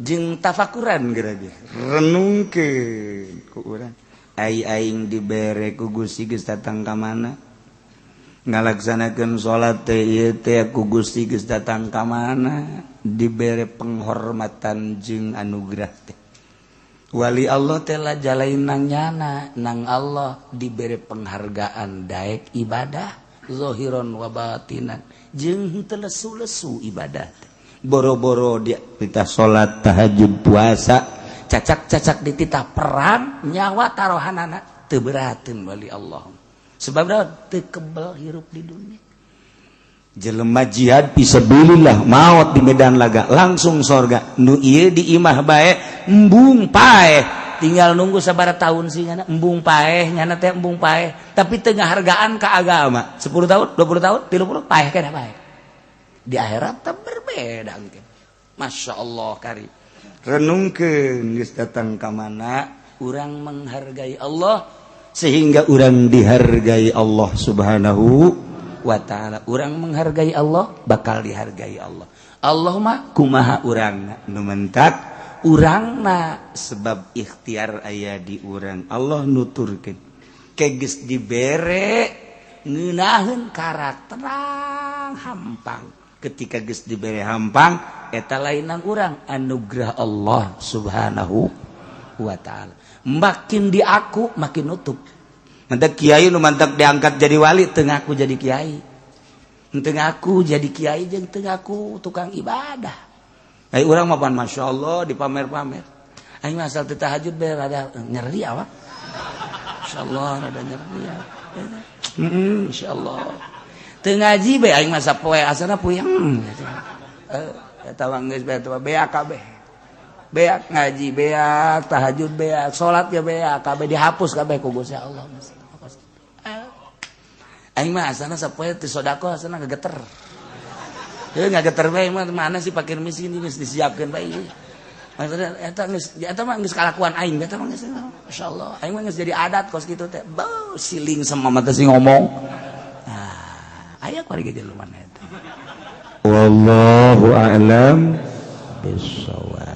jeung tafakuran geura dia renungkeun ku urang aing dibere ku Gusti geus datang ka mana ngalaksanakeun salat teh ieu teh ku Gusti geus datang ka mana dibere penghormatan jeung anugerah teh wali Allah teh lah jalain nang nyana nang Allah dibere penghargaan daek ibadah zahiron wa batinan jeung teu lesu-lesu ibadah teh boro-boro dia pitah salat tahajud puasa cacak-cacak di titah perang nyawa tarohanana teu berateun wali Allah sebab teu kebal hirup di dunia jelema jihad fisabilillah maot di medan laga langsung sorga nu ieu di imah bae embung paeh tinggal nunggu sabaraha tahun singana embung paeh nyana teh embung paeh tapi teu ngahargaan ka agama 10 tahun 20 tahun 30 paeh kana paeh di akhirat teh berbeda engke masyaallah karim renungkeun geus datang ka mana urang menghargai Allah sehingga orang dihargai Allah subhanahu wa ta'ala orang menghargai Allah bakal dihargai Allah Allah mah kumaha urangna nu mentak urangna sebab ikhtiar aya di urang Allah nuturkeun kegeus dibere ngeunaheun karakterang hampang ketika geus dibere hampang eta lainang urang anugerah Allah subhanahu wa ta'ala makin diaku makin nutup mantak kiai nu mantak diangkat jadi wali teu ngaku jadi kiai teu ngaku jadi kiai jeung teu ngaku tukang ibadah ai urang mah pan masyaallah dipamer-pamer aing mah asal teu tahajud bae rada nyeri awak insyaallah rada nyeri ya insyaallah teu ngaji bae aing mah sapoe asana puyeng eta mah geus bae beak kabeh beak ngaji beak tahajud beak salat ge beak kabeh dihapus kabeh ku Gusti Allah aing mah asana sapoe teu sedekah asana gegeter heuh ngageter bae mah mana sih fakir miskin geus disiapkeun bae Maksudnya eta mah geus kalakuan aing eta mah geus masyaallah aing mah geus jadi adat kos kitu teh bau siling sama mata si ngomong nah aya kuari ge lumayan eta wallahu a'lam bissawab.